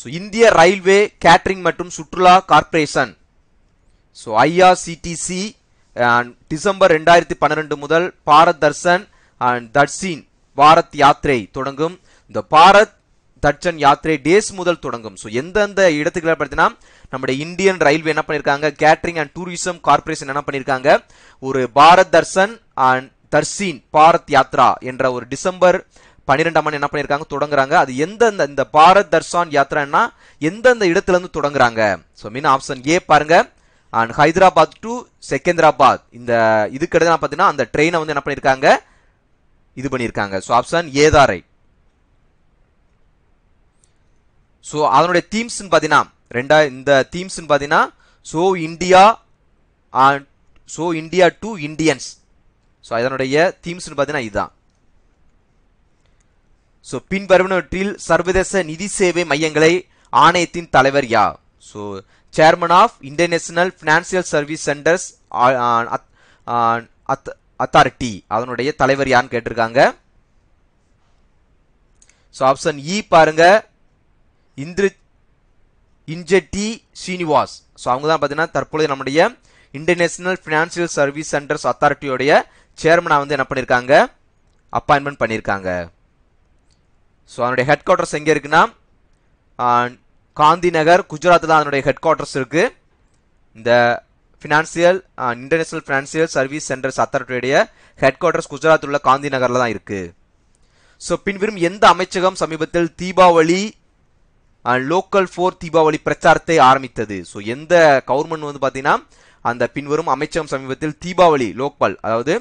ஸோ இந்திய ரயில்வே கேட்டரிங் மற்றும் சுற்றுலா கார்பரேஷன் ஸோ IRCTC டிசம்பர் 2012 முதல் பாரத் தர்சன் அண்ட் தட்சின் பாரத் யாத்திரை தொடங்கும். இந்த பாரத் தட்சன் யாத்திரை டேஸ் முதல் தொடங்கும். ஸோ எந்தெந்த இடத்துக்கு பார்த்தீங்கன்னா நம்முடைய இந்தியன் ரயில்வே என்ன பண்ணியிருக்காங்க கேட்டரிங் அண்ட் டூரிசம் கார்பரேஷன் என்ன பண்ணியிருக்காங்க ஒரு பாரத் தர்சன் அண்ட் தர்சீன் பாரத் யாத்ரா என்ற ஒரு டிசம்பர் 12 என்ன பண்ணியிருக்காங்க தொடங்குறாங்க. அது எந்தெந்த இந்த பாரத் தர்சான் யாத்ரான்னா எந்தெந்த இடத்துல இருந்து தொடங்குறாங்க? ஸோ மீன் ஆப்ஷன் ஏ பாருங்க அண்ட் ஹைதராபாத் டு செகந்திராபாத் இந்த இதுக்கு பார்த்தீங்கன்னா அந்த ட்ரெயினை வந்து என்ன பண்ணியிருக்காங்க இது பண்ணியிருக்காங்க. ஸோ ஆப்ஷன் ஏ தான் ரைட். ஸோ அதனுடைய தீம்ஸ்ன்னு பார்த்தீங்கன்னா இந்த தீம்ஸ்ன்னு பார்த்தீங்கன்னா so India to Indians. So அதனுடைய தீம்ஸ்ன்னு பார்த்தீங்கன்னா இதுதான். ஸோ பின்வருவனவற்றில் சர்வதேச நிதி சேவை மையங்களை ஆணையத்தின் தலைவர் யார்? So chairman of international financial service centres authority அதனுடைய தலைவர் யாருன்னு கேட்டிருக்காங்க. ஸோ ஆப்ஷன் இ பாருங்க, இன்ஜெட்டி ஸ்ரீனிவாஸ். ஸோ அவங்க தான் பார்த்தீங்கன்னா தற்போது நம்முடைய இன்டர்நேஷனல் பினான்சியல் சர்வீஸ் சென்டர்ஸ் அத்தாரிட்டியோடைய சேர்மனா வந்து என்ன பண்ணியிருக்காங்க, அப்பாயின்மெண்ட் பண்ணியிருக்காங்க. ஸோ அதனுடைய ஹெட் குவார்டர்ஸ் எங்கே இருக்குன்னா காந்தி நகர், குஜராத்தில் தான் அதனுடைய ஹெட் குவார்டர்ஸ் இருக்கு. இந்த இன்டர்நேஷனல் பினான்சியல் சர்வீஸ் சென்டர்ஸ் அத்தாரிட்டியுடைய ஹெட் குவார்டர்ஸ் குஜராத்தில் உள்ள காந்தி நகர்ல தான் இருக்கு. ஸோ பின்வரும் எந்த அமைச்சகம் சமீபத்தில் தீபாவளி லோக்கல் 4 தீபாவளி பிரச்சாரத்தை ஆரம்பித்தது? ஸோ எந்த கவர்மெண்ட் வந்து பார்த்தீங்கன்னா அந்த பின்வரும் அமைச்சகம் சமீபத்தில் தீபாவளி அதாவது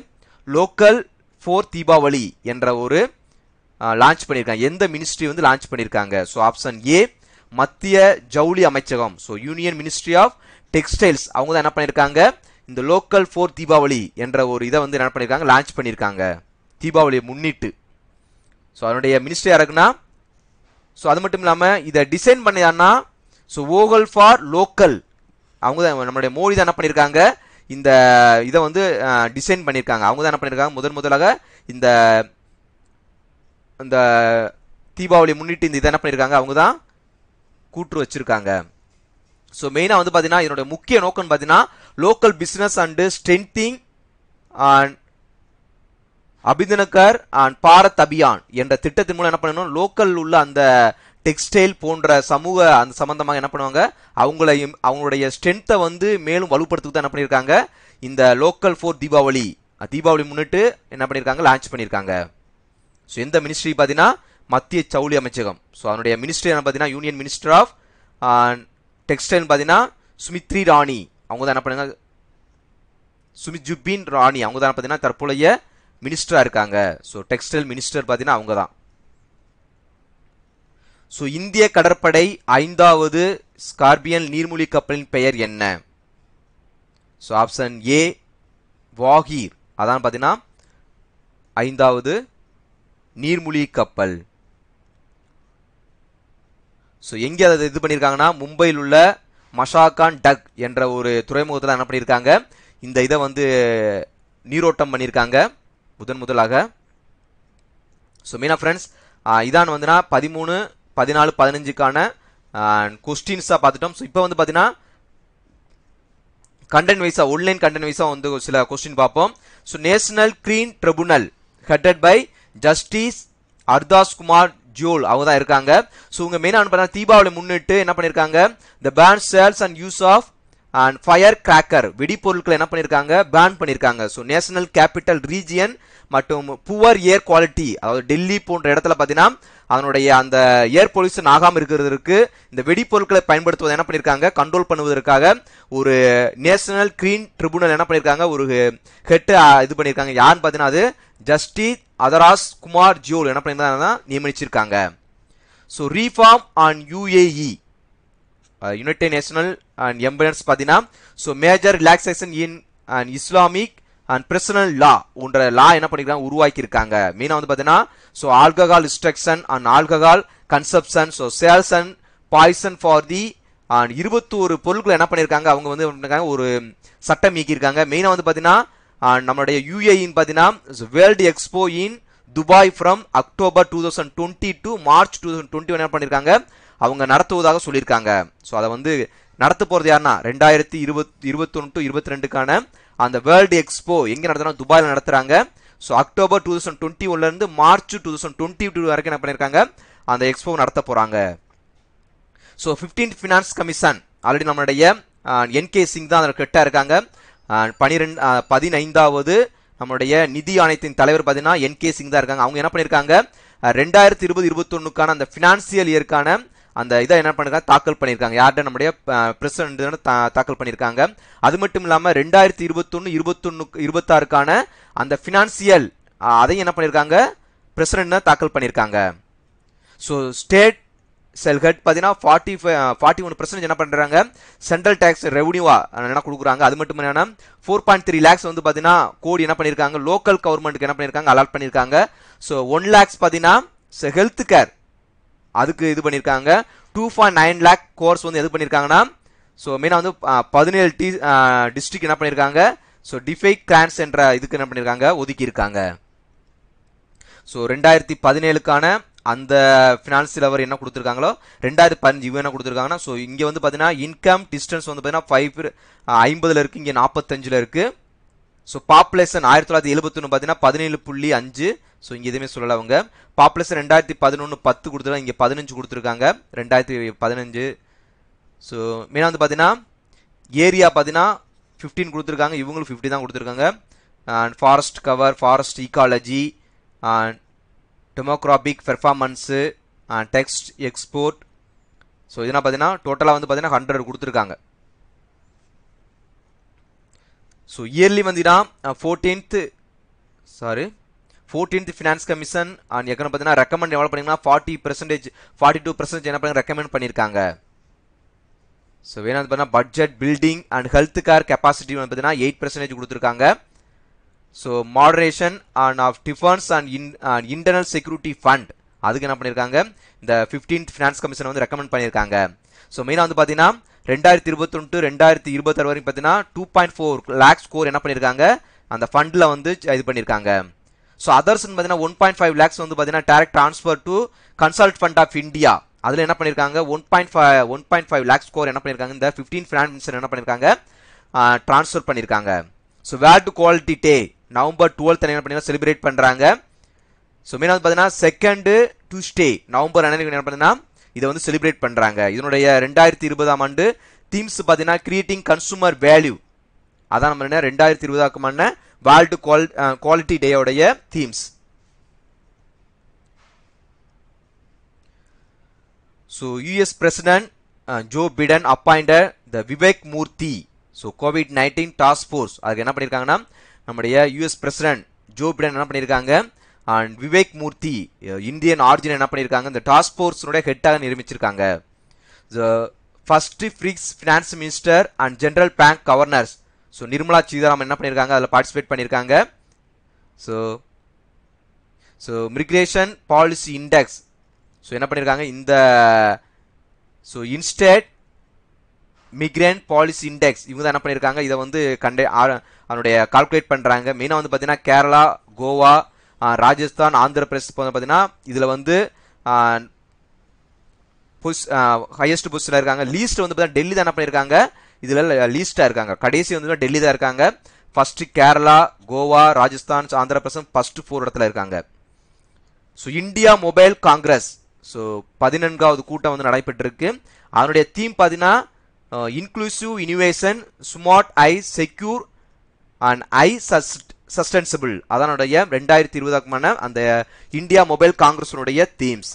லோக்கல் 4 தீபாவளி என்ற ஒரு லான்ச் பண்ணியிருக்காங்க. எந்த மினிஸ்ட்ரி வந்து லான்ச் பண்ணியிருக்காங்க? ஸோ ஆப்ஷன் ஏ மத்திய ஜவுளி அமைச்சகம். So union ministry of textiles அவங்க தான் என்ன பண்ணியிருக்காங்க, இந்த லோக்கல் 4 தீபாவளி என்ற ஒரு இதை வந்து என்ன பண்ணியிருக்காங்க, லான்ச் பண்ணியிருக்காங்க தீபாவளியை முன்னிட்டு. ஸோ அதனுடைய மினிஸ்ட்ரி யாருக்குன்னா, ஸோ அது மட்டும் இல்லாமல் இதை design பண்ணியான்னா so Vogel for local அவங்க தான் நம்மளுடைய மோடி தான் என்ன பண்ணியிருக்காங்க, இந்த இதை வந்து டிசைன் பண்ணியிருக்காங்க. அவங்க தான் என்ன பண்ணியிருக்காங்க முதலாக இந்த இந்த தீபாவளி முன்னிட்டு இந்த இதை என்ன பண்ணியிருக்காங்க, அவங்க தான் கூற்று வச்சிருக்காங்க. ஸோ மெயினாக வந்து பார்த்தீங்கன்னா இதனுடைய முக்கிய நோக்கம் பார்த்தீங்கன்னா local business and strengthening and அபிதனகர் அண்ட் பாரத் அபியான் என்ற திட்டத்தின் மூலம் என்ன பண்ணணும், லோக்கல் உள்ள அந்த டெக்ஸ்டைல் போன்ற சமூக அந்த சம்பந்தமாக என்ன பண்ணுவாங்க, அவங்களுடைய ஸ்ட்ரென்த்தை வந்து மேலும் வலுப்படுத்துக்கு தான் என்ன பண்ணியிருக்காங்க, இந்த லோக்கல் 4 தீபாவளி முன்னிட்டு என்ன பண்ணியிருக்காங்க, லான்ச் பண்ணியிருக்காங்க. ஸோ எந்த மினிஸ்ட்ரி பார்த்தீங்கன்னா மத்திய ஜவுளி அமைச்சகம். ஸோ அதனுடைய மினிஸ்ட்ரி என்ன பார்த்தீங்கன்னா யூனியன் மினிஸ்டர் ஆஃப் டெக்ஸ்டைல் பார்த்தீங்கன்னா சுமித்ரி ராணி அவங்க தான் என்ன பண்ணுங்க, சுமித்ஜுபின் ராணி அவங்க தான் பார்த்தீங்கன்னா தற்போதைய மினிஸ்டரா இருக்காங்க. ஸோ டெக்ஸ்டைல் மினிஸ்டர் பார்த்தீங்கன்னா அவங்க தான். ஸோ இந்திய கடற்படை 5வது ஸ்கார்பியன் நீர்மூழ்கி கப்பலின் பெயர் என்ன? ஸோ ஆப்ஷன் ஏ வாகீர் அதான் பார்த்தீங்கன்னா 5வது நீர்மூழ்கி கப்பல். ஸோ எங்கே அதை இது பண்ணியிருக்காங்கன்னா மும்பையில் உள்ள மஷாகான் டக் என்ற ஒரு துறைமுகத்தில் என்ன பண்ணியிருக்காங்க, இந்த இதை வந்து நீரோட்டம் பண்ணியிருக்காங்க முதலாக. ஸோ மீனா ஃப்ரெண்ட்ஸ் இதான் வந்துன்னா 13, 14, 15க்கான கொஸ்டின்ஸாக பார்த்துட்டோம். ஸோ இப்போ வந்து பார்த்தீங்கன்னா கண்டென்ட் வைஸா ஆன்லைன் கண்டென்ட் வைஸா வந்து சில கொஸ்டின் பார்ப்போம். So national green tribunal headed by justice அர்தாஸ் குமார் ஜோல் அவங்க தான் இருக்காங்க. ஸோ உங்க மெயினாக பார்த்தீங்கன்னா தீபாவளி முன்னிட்டு என்ன பண்ணியிருக்காங்க, the ban sales and use of and firecracker வெடிப்பொருட்களை என்ன பண்ணியிருக்காங்க, பேன் பண்ணியிருக்காங்க. ஸோ நேஷனல் கேபிட்டல் ரீஜியன் மற்றும் புவர் ஏர் குவாலிட்டி அதாவது டெல்லி போன்ற இடத்துல பார்த்தீங்கன்னா அதனுடைய அந்த ஏர் பொல்யூஷன் ஆகாமல் இருக்கிறதுக்கு இந்த வெடிப்பொருட்களை பயன்படுத்துவதை என்ன பண்ணியிருக்காங்க, கண்ட்ரோல் பண்ணுவதற்காக ஒரு நேஷனல் கிரீன் ட்ரிபுனல் என்ன பண்ணியிருக்காங்க, ஒரு ஹெட் இது பண்ணியிருக்காங்க. யாருன்னு பார்த்தீங்கன்னா அது ஜஸ்டிஸ் அதராஸ் குமார் ஜோல் என்ன பண்ணியிருக்காங்க, நியமிச்சிருக்காங்க. So reform on UAE united national and எம்பரன்ஸ் பார்த்தீங்கன்னா so major relaxation in and Islamic and personal law போன்ற லா என்ன பண்ணிருக்காங்க, உருவாக்கி இருக்காங்க. மெயினாக வந்து பார்த்தீங்கன்னா so alcohol restriction and alcohol consumption, so sales and poison for the and 21 பொருட்களை என்ன பண்ணியிருக்காங்க, அவங்க வந்து ஒரு சட்டம் இயக்கியிருக்காங்க. மெயினாக வந்து பார்த்தீங்கன்னா நம்மளுடைய யுஏஇன்னு பார்த்தீங்கன்னா world expo in Dubai from October 2020 to March 2021 என்ன பண்ணியிருக்காங்க, அவங்க நடத்துவதாக சொல்லியிருக்காங்க. ஸோ அதை வந்து நடத்த போகிறது யாருன்னா 2021 டு 22க்கான அந்த வேர்ல்டு எக்ஸ்போ எங்கே நடத்துனா துபாயில் நடத்துறாங்க. ஸோ அக்டோபர் 2021 இருந்து மார்ச் 2022 வரைக்கும் என்ன பண்ணியிருக்காங்க, அந்த எக்ஸ்போ நடத்த போறாங்க. So 15th finance commission already நம்மளுடைய என்கே சிங் தான் அதில் கிட்ட இருக்காங்க. 15வது நம்மளுடைய நிதி ஆணையத்தின் தலைவர் பார்த்தீங்கன்னா என்கே சிங் தான் இருக்காங்க. அவங்க என்ன பண்ணியிருக்காங்க, 2020-21க்கான அந்த ஃபினான்சியல் இயர்க்கான அந்த இதை என்ன பண்ணிருக்காங்க, தாக்கல் பண்ணியிருக்காங்க. யார்கிட்ட நம்முடைய பிரசிடென்ட் தாக்கல் பண்ணியிருக்காங்க. அது மட்டும் இல்லாமல் 2021-26க்கான அந்த ஃபினான்சியல் அதையும் என்ன பண்ணியிருக்காங்க, பிரசிடென்ட் தாக்கல் பண்ணியிருக்காங்க. ஸோ ஸ்டேட் செல்ஹெட் பார்த்தீங்கன்னா 41% என்ன பண்ணுறாங்க, சென்ட்ரல் டேக்ஸ் ரெவன்யூவா என்ன கொடுக்குறாங்க. அது மட்டும் என்னன்னா 4.3 lakhs வந்து பார்த்தீங்கன்னா கோடி என்ன பண்ணியிருக்காங்க, லோக்கல் கவர்மெண்ட்டுக்கு என்ன பண்ணியிருக்காங்க, அலாட் பண்ணியிருக்காங்க. ஸோ 1 lakhs பார்த்தீங்கன்னா ஹெல்த் கேர் அதுக்கு இது பண்ணியிருக்காங்க. 2.9 lakh கோர்ஸ் வந்து எது பண்ணியிருக்காங்கன்னா, ஸோ மெயினாக வந்து 17 டிஸ்ட்ரிக்ட் என்ன பண்ணியிருக்காங்க, ஸோ டிஃபை கிரான்ஸ் என்ற இதுக்கு என்ன பண்ணியிருக்காங்க, ஒதுக்கியிருக்காங்க. ஸோ 2017க்கான அந்த ஃபினான்சியல் அவர் என்ன கொடுத்துருக்காங்களோ 2015 இவங்க என்ன கொடுத்துருக்காங்கன்னா, ஸோ இங்கே வந்து பார்த்தீங்கன்னா இன்கம் டிஸ்டன்ஸ் வந்து பார்த்தீங்கன்னா 50 இருக்கு, இங்கே 45 இருக்கு. ஸோ பாப்புலேஷன் 1971 பார்த்தீங்கன்னா 17.5. ஸோ இங்கே எதுவுமே சொல்லலை அவங்க. பாப்புலேஷன் 2011 10 கொடுத்துருக்காங்க, இங்கே 15 கொடுத்துருக்காங்க 2015. ஸோ மெயினாக வந்து பார்த்தீங்கன்னா ஏரியா பார்த்தீங்கன்னா 15 கொடுத்துருக்காங்க, இவங்களும் 50 தான் கொடுத்துருக்காங்க. And forest cover, forest ecology, demographic performance, text export. So இதெல்லாம் பார்த்தீங்கன்னா டோட்டலாக வந்து பார்த்தீங்கன்னா 100 கொடுத்துருக்காங்க. ஸோ இயர்லி வந்துன்னா 14th ஃபினான்ஸ் கமிஷன் அண்ட் எக்கன பார்த்தீங்கன்னா ரெக்கமெண்ட் எவ்வளோ பண்ணிங்கன்னா 42% என்ன பண்ணி ரெக்கமெண்ட் பண்ணியிருக்காங்க. ஸோ வேணா பார்த்தீங்கன்னா budget building and health care capacity வந்து பார்த்தீங்கன்னா 8% கொடுத்துருக்காங்க. So moderation and half defence and internal security fund அதுக்கு என்ன பண்ணியிருக்காங்க, இந்த 15th ஃபினான்ஸ் கமிஷன் வந்து ரெக்கமெண்ட் பண்ணியிருக்காங்க. ஸோ மெயினாக வந்து பார்த்தீங்கன்னா 2021 2026 வரைக்கும் பார்த்தீங்கன்னா 2.4 lakhs ஸ்கோர் என்ன பண்ணியிருக்காங்க, அந்த ஃபண்டில் வந்து இது பண்ணியிருக்காங்க. ஸோ அதர்ஸ் பார்த்தீங்கன்னா 1.5 lakhs வந்து பார்த்தீங்கன்னா direct transfer to consult fund of India அதில் என்ன பண்ணியிருக்காங்க 1.5 lakhs ஸ்கோர் என்ன பண்ணியிருக்காங்க, இந்த 15 ஃபினான்ஸ் மினிஸ்டர் என்ன பண்ணியிருக்காங்க, ட்ரான்ஸ்ஃபர் பண்ணியிருக்காங்க. ஸோ வேர்ல்டு குவாலிட்டி டே நவம்பர் 12 என்ன பண்ணி செலிப்ரேட் பண்ணுறாங்க. ஸோ மெயினாக வந்து பார்த்தீங்கன்னா 2nd Tuesday நவம்பர் என்ன பார்த்தீங்கன்னா இதை வந்து செலிப்ரேட் பண்ணுறாங்க. இதனுடைய 2020ஆம் ஆண்டு தீம்ஸ் பார்த்தீங்கன்னா கிரியேட்டிங் கன்சூமர் வேல்யூ, அதான் நம்ம 2020 வேர்ல்டு குவாலிட்டி டேயோடைய themes. So US president Joe Biden appointed the Vivek Murthy so COVID-19 task force. அதுக்கு என்ன பண்ணியிருக்காங்கன்னா நம்முடைய யூஎஸ் பிரசிடென்ட் ஜோ பிடன் என்ன பண்ணியிருக்காங்க and Vivek Murthy Indian origin என்ன பண்ணியிருக்காங்க, இந்த டாஸ்க் ஃபோர்ஸுடைய ஹெட்டாக நியமிச்சிருக்காங்க. First finance minister and general bank governors so Nirmala Sitharaman என்ன பண்ணியிருக்காங்க, அதில் பார்ட்டிசிபேட் பண்ணியிருக்காங்க. So migration policy index so என்ன பண்ணியிருக்காங்க, இந்த so interstate migrant policy index இவங்க தான் என்ன பண்ணியிருக்காங்க, இதை வந்து அதனுடைய கால்குலேட் பண்ணுறாங்க. மெயினாக வந்து பார்த்தீங்கன்னா கேரளா, கோவா, ராஜஸ்தான், ஆந்திர பிரதேஷ் பார்த்தீங்கன்னா இதில் வந்து ஹையஸ்ட் பொசிஷனில் இருக்காங்க. லீஸ்ட் வந்து பார்த்தீங்கன்னா டெல்லி தான் என்ன பண்ணியிருக்காங்க, இதில் லீஸ்டாக இருக்காங்க. கடைசி வந்து டெல்லி தான் இருக்காங்க. ஃபர்ஸ்ட் கேரளா, கோவா, ராஜஸ்தான், ஆந்திர பிரதேசம் ஃபர்ஸ்ட் 4 இடத்துல இருக்காங்க. So India mobile congress so 14வது கூட்டம் வந்து நடைபெற்றிருக்கு. அதனுடைய தீம் பார்த்தீங்கன்னா inclusive innovation, smart I secure and I sustainable அதனுடைய 2020 அந்த இந்தியா மொபைல் காங்கிரஸனுடைய தீம்ஸ்.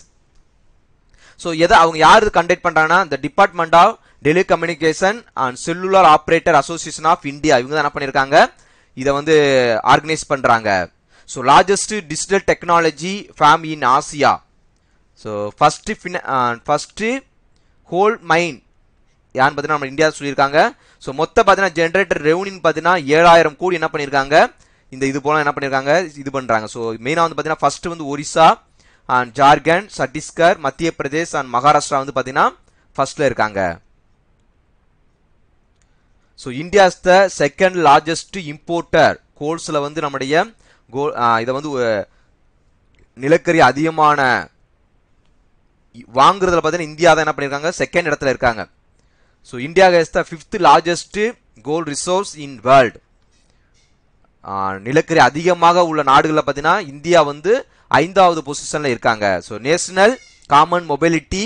ஸோ எதை அவங்க யார் கண்டக்ட் பண்ணுறாங்கன்னா இந்த department of telecommunication and cellular operator association of India இவங்க தான் என்ன பண்ணியிருக்காங்க, இதை வந்து ஆர்கனைஸ் பண்ணுறாங்க. So largest digital technology fame இன் ஆசியா. ஸோ ஃபர்ஸ்ட் ஹோல் மைன் யான்னு பார்த்தீங்கன்னா நம்ம இந்தியா சொல்லியிருக்காங்க. ஸோ மொத்தம் பார்த்தீங்கன்னா ஜென்ரேட்டர் ரெவன்யூன்னு பார்த்தீங்கன்னா 7000 கோடி என்ன பண்ணியிருக்காங்க, இந்த இது போல என்ன பண்ணியிருக்காங்க இது பண்ணுறாங்க. ஸோ மெயினாக வந்து பார்த்தீங்கன்னா ஃபர்ஸ்ட் வந்து ஒரிசா அண்ட் ஜார்க்கண்ட், சத்தீஸ்கர், மத்திய பிரதேஷ் அண்ட் மகாராஷ்டிரா வந்து பார்த்தீங்கன்னா ஃபர்ஸ்ட்ல இருக்காங்க. So India is the second largest importer கோல்ஸில் வந்து நம்முடைய இதை வந்து நிலக்கரி அதிகமான வாங்குறதுல பார்த்தீங்கன்னா இந்தியா தான் என்ன பண்ணியிருக்காங்க, செகண்ட் இடத்துல இருக்காங்க. So India is the 5th largest coal resource in world. நிலக்கரி அதிகமாக உள்ள நாடுகளில் பார்த்தீங்கன்னா இந்தியா வந்து 5வது பொசிஷன்ல இருக்காங்க. So national common mobility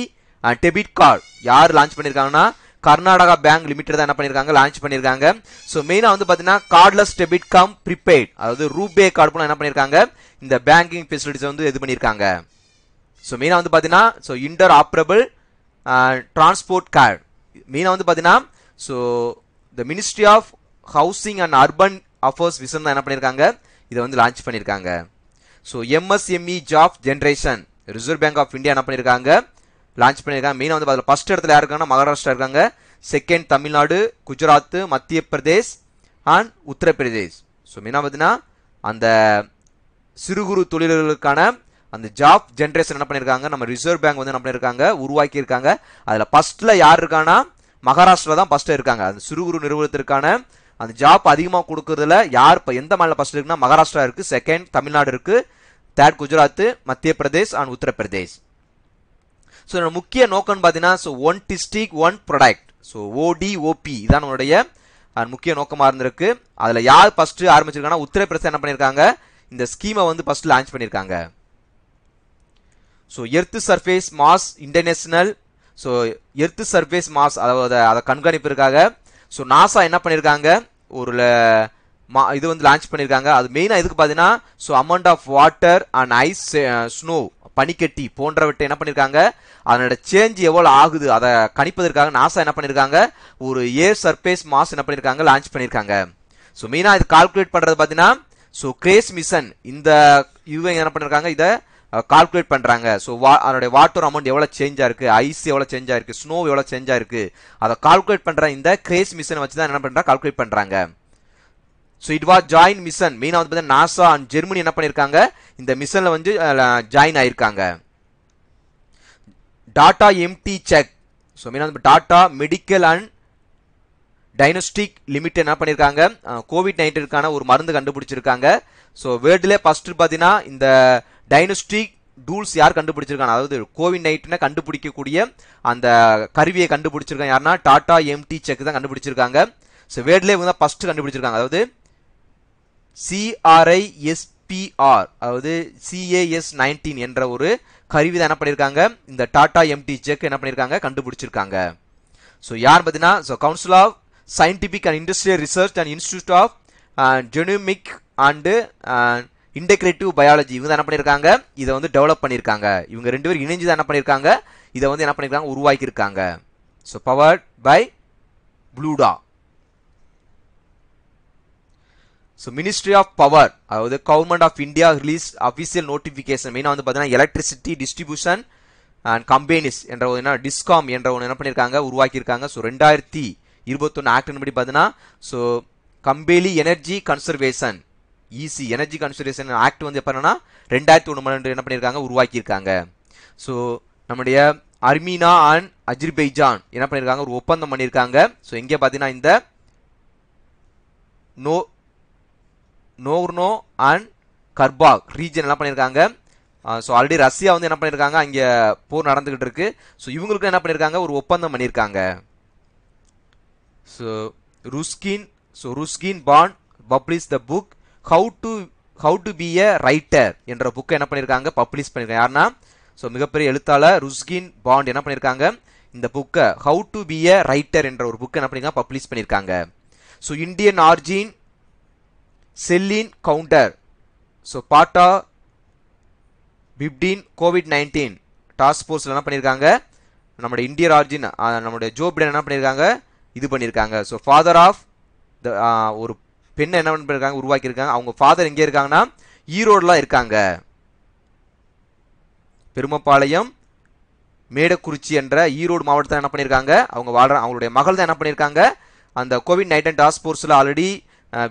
debit card யார் லான்ச் பண்ணியிருக்காங்கன்னா கர்நாடகா பேங்க் லிமிடெட் தான் என்ன பண்ணியிருக்காங்க லான்ச் பண்ணியிருக்காங்க. ஸோ மெயினாக வந்து பார்த்தீங்கன்னா கார்ட்லெஸ் டெபிட் கம் ப்ரீபெய்ட் அதாவது ரூபே கார்டு போல என்ன பண்ணியிருக்காங்க, இந்த பேங்கிங் ஃபெசிலிட்டிஸ் வந்து இது பண்ணியிருக்காங்க. ஸோ மெயினாக வந்து பார்த்தீங்கன்னா so interoperable transport card மெயினாக வந்து பார்த்தீங்கன்னா so the ministry of housing and urban affairs vision தான் என்ன பண்ணியிருக்காங்க, இதை வந்து லான்ச் பண்ணியிருக்காங்க. So MSME job generation reserve bank of India என்ன பண்ணியிருக்காங்க, லான்ச் பண்ணியிருக்காங்க. மெயினாக வந்து அதில் ஃபர்ஸ்ட் இடத்துல யார் இருக்காங்கன்னா மகாராஷ்டிரா இருக்காங்க, செகண்ட் தமிழ்நாடு, குஜராத், மத்திய பிரதேஷ் அண்ட் உத்தரப்பிரதேஷ். ஸோ மெயினாக பார்த்தீங்கன்னா அந்த சிறு குறு தொழில்களுக்கான அந்த ஜாப் ஜென்ரேஷன் என்ன பண்ணியிருக்காங்க, நம்ம ரிசர்வ் பேங்க் வந்து என்ன பண்ணியிருக்காங்க, உருவாக்கி இருக்காங்க. அதில் ஃபர்ஸ்ட்ல யார் இருக்காங்கன்னா மகாராஷ்டிரா தான் ஃபர்ஸ்ட் இருக்காங்க. அந்த சிறு குறு நிறுவனத்திற்கான அந்த ஜாப் அதிகமாக கொடுக்கறதுல யார் இப்போ எந்த மாநிலம் ஃபர்ஸ்ட் இருக்குன்னா மகாராஷ்டிரா இருக்கு, செகண்ட் தமிழ்நாடு இருக்கு, தேர்ட் குஜராத், மத்திய பிரதேஷ் அண்ட் உத்தரப்பிரதேஷ். ஸோ முக்கிய நோக்கம்னு பார்த்தீங்கன்னா so one district one product, so ODOP இதான் நம்மளுடைய முக்கிய நோக்கமாக இருந்திருக்கு. அதில் யார் ஃபர்ஸ்ட் ஆரம்பிச்சிருக்காங்கன்னா உத்தரப்பிரதேஷ் என்ன பண்ணியிருக்காங்க, இந்த ஸ்கீமை வந்து ஃபர்ஸ்ட் லான்ச் பண்ணியிருக்காங்க. So earth surface mass international, so earth surface mass அதாவது அதை கண்காணிப்பிற்காக ஸோ நாசா என்ன பண்ணியிருக்காங்க ஒரு இது வந்து லான்ச் பண்ணியிருக்காங்க. அது மெயினாக எதுக்கு பார்த்தீங்கன்னா so amount of water and ice snow பனிக்கட்டி போன்றவற்றை என்ன பண்ணியிருக்காங்க, அதனோட சேஞ்ச் எவ்வளோ ஆகுது அதை கணிப்பதற்காக நாசா என்ன பண்ணியிருக்காங்க ஒரு ஏர் சர்ஃபேஸ் மாஸ் என்ன பண்ணியிருக்காங்க லான்ச் பண்ணியிருக்காங்க. ஸோ மெயினாக இது கால்குலேட் பண்ணுறது பார்த்தீங்கன்னா ஸோ கிரேஸ் மிஷன் இந்த இவங்க என்ன பண்ணியிருக்காங்க இதை கால்குலேட் பண்றாங்க. ஸோ அதனுடைய வாட்டர் அமௌண்ட் எவ்வளோ சேஞ்ச் ஆயிருக்கு, ஐஸ் எவ்வளோ சேஞ்ச் ஆயிருக்கு, ஸ்னோ எவ்வளோ சேஞ்ச் ஆயிருக்கு அதை கால்குலேட் பண்ற இந்த கிரேஸ் மிஷனை வச்சு தான் என்ன பண்றாங்க கால்குலேட் பண்றாங்க. So it was join mission மெயினாக வந்து பார்த்தீங்கன்னா நாசா அண்ட் ஜெர்மனி என்ன பண்ணியிருக்காங்க இந்த மிஷன்ல வந்து ஜாயின் ஆயிருக்காங்க. டாடா எம்டி செக், ஸோ மெயினாக டாடா மெடிக்கல் அண்ட் டைனோஸ்டிக் லிமிடெட் என்ன பண்ணியிருக்காங்க கோவிட்-19க்கான ஒரு மருந்து கண்டுபிடிச்சிருக்காங்க. ஸோ வேர்ல்டுல ஃபர்ஸ்ட் பார்த்தீங்கன்னா இந்த டைனோஸ்டிக் டூல்ஸ் யார் கண்டுபிடிச்சிருக்காங்க, அதாவது கோவிட்-19 கண்டுபிடிக்கக்கூடிய அந்த கருவியை கண்டுபிடிச்சிருக்காங்க யாருன்னா டாடா எம்டி செக் தான் கண்டுபிடிச்சிருக்காங்க. ஸோ வேர்ல்டுல இவங்க தான் ஃபர்ஸ்ட் கண்டுபிடிச்சிருக்காங்க. அதாவது CRISPR அதாவது CAS19 என்ற ஒரு கருவி தான் என்ன பண்ணியிருக்காங்க இந்த டாடா எம்டி செக் என்ன பண்ணியிருக்காங்க கண்டுபிடிச்சிருக்காங்க. ஸோ யார் பார்த்தீங்கன்னா so council of scientific and industrial research and institute of genomic and integrative biology இவங்க தான் என்ன பண்ணியிருக்காங்க இதை வந்து டெவலப் பண்ணியிருக்காங்க. இவங்க ரெண்டு பேரும் இணைஞ்சு தான் என்ன பண்ணியிருக்காங்க இதை வந்து என்ன பண்ணியிருக்காங்க உருவாக்கியிருக்காங்க. ஸோ பவர்ட் பை ப்ளூடா. ஸோ மினிஸ்ட்ரி ஆஃப் பவர் அதாவது government of India release official notification மெயினாக வந்து பார்த்தீங்கன்னா எலக்ட்ரிசிட்டி டிஸ்ட்ரிபியூஷன் அண்ட் கம்பெனிஸ் என்ற ஒரு டிஸ்காம் என்ற ஒன்று என்ன பண்ணியிருக்காங்க உருவாக்கியிருக்காங்க. ஸோ 2021 ஆக்டின் படி பார்த்தீங்கன்னா so company energy conservation EC energy conservation act வந்து எப்போ 2001 என்ன பண்ணியிருக்காங்க உருவாக்கியிருக்காங்க. ஸோ நம்முடைய அர்மீனா அண்ட் அஜர்பைஜான் என்ன பண்ணியிருக்காங்க ஒரு ஒப்பந்தம் பண்ணியிருக்காங்க. ஸோ எங்கே பார்த்தீங்கன்னா இந்த நோர்னோ அண்ட் கர்பாக் ரீஜன் என்ன பண்ணியிருக்காங்க. ஸோ ஆல்ரெடி ரஷ்யா வந்து என்ன பண்ணியிருக்காங்க அங்கே போர் நடந்துகிட்டு இருக்கு. ஸோ இவங்களுக்கு என்ன பண்ணியிருக்காங்க ஒரு ஒப்பந்தம் பண்ணியிருக்காங்க. So Ruskin Bond publish the book how to be a writer என்ற புக்கை என்ன பண்ணியிருக்காங்க பப்ளிஷ் பண்ணியிருக்காங்க. யாருன்னா ஸோ மிகப்பெரிய எழுத்தாளர் ருஸ்கின் பாண்ட் என்ன பண்ணியிருக்காங்க இந்த புக்கை how to be a writer என்ற ஒரு புக்கை என்ன பண்ணியிருக்காங்க பப்ளிஷ் பண்ணியிருக்காங்க. ஸோ இந்தியன் ஆர்ஜின் செல்லின் கவுண்டர் ஸோ பாட்டா 15 கோவிட்-19 டாஸ்க் ஃபோர்ஸில் என்ன பண்ணியிருக்காங்க நம்முடைய இந்தியன் ஆர்ஜின் நம்முடைய ஜோ பிடன் என்ன பண்ணியிருக்காங்க இது பண்ணியிருக்காங்க. ஸோ ஃபாதர் ஆஃப் த ஒரு பெண்ணை என்ன பண்ணியிருக்காங்க உருவாக்கியிருக்காங்க. அவங்க ஃபாதர் எங்கே இருக்காங்கன்னா ஈரோடுலாம் இருக்காங்க. பெருமப்பாளையம் மேடக்குறிச்சி என்ற ஈரோடு மாவட்டத்தில் என்ன பண்ணியிருக்காங்க அவங்க அவங்களுடைய மகள் தான் என்ன பண்ணியிருக்காங்க அந்த கோவிட்-19 டாஸ்க் ஃபோர்ஸில் ஆல்ரெடி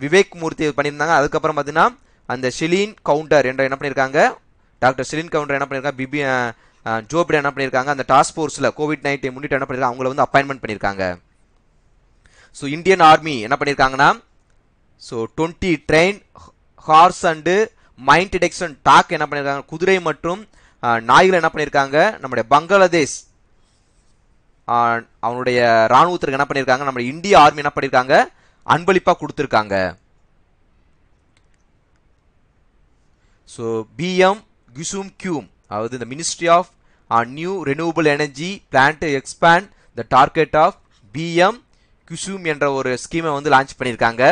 விவேக் மூர்த்தி பண்ணியிருந்தாங்க. அதுக்கப்புறம் பார்த்தீங்கன்னா அந்த ஷெலின் கவுண்டர் என்ற என்ன பண்ணியிருக்காங்க டாக்டர் ஷெலின் கவுண்டர் என்ன பண்ணியிருக்காங்க ஜோ பிடன் என்ன பண்ணியிருக்காங்க அந்த டாஸ்க் ஃபோர்ஸில் கோவிட்-19 முன்னிட்டு என்ன பண்ணியிருக்காங்க அவங்கள வந்து அப்பாயின்மெண்ட் பண்ணியிருக்காங்க. ஸோ இந்தியன் ஆர்மி என்ன பண்ணியிருக்காங்கன்னா so 20 train horse and mine detection dog என்ன பண்ணியிருக்காங்க குதிரை மற்றும் நாய்கள் என்ன பண்ணியிருக்காங்க நம்முடைய பங்களாதேஷ் அவனுடைய ராணுவத்திற்கு என்ன பண்ணியிருக்காங்க நம்முடைய இந்திய ஆர்மி என்ன பண்ணியிருக்காங்க அன்பளிப்பா கொடுத்திருக்காங்க. ஸோ பிஎம் குசும் கியூம் அதாவது இந்த ministry of new renewable energy plan to expand the target of PM Kusum என்ற ஒரு ஸ்கீமை வந்து லான்ச் பண்ணியிருக்காங்க.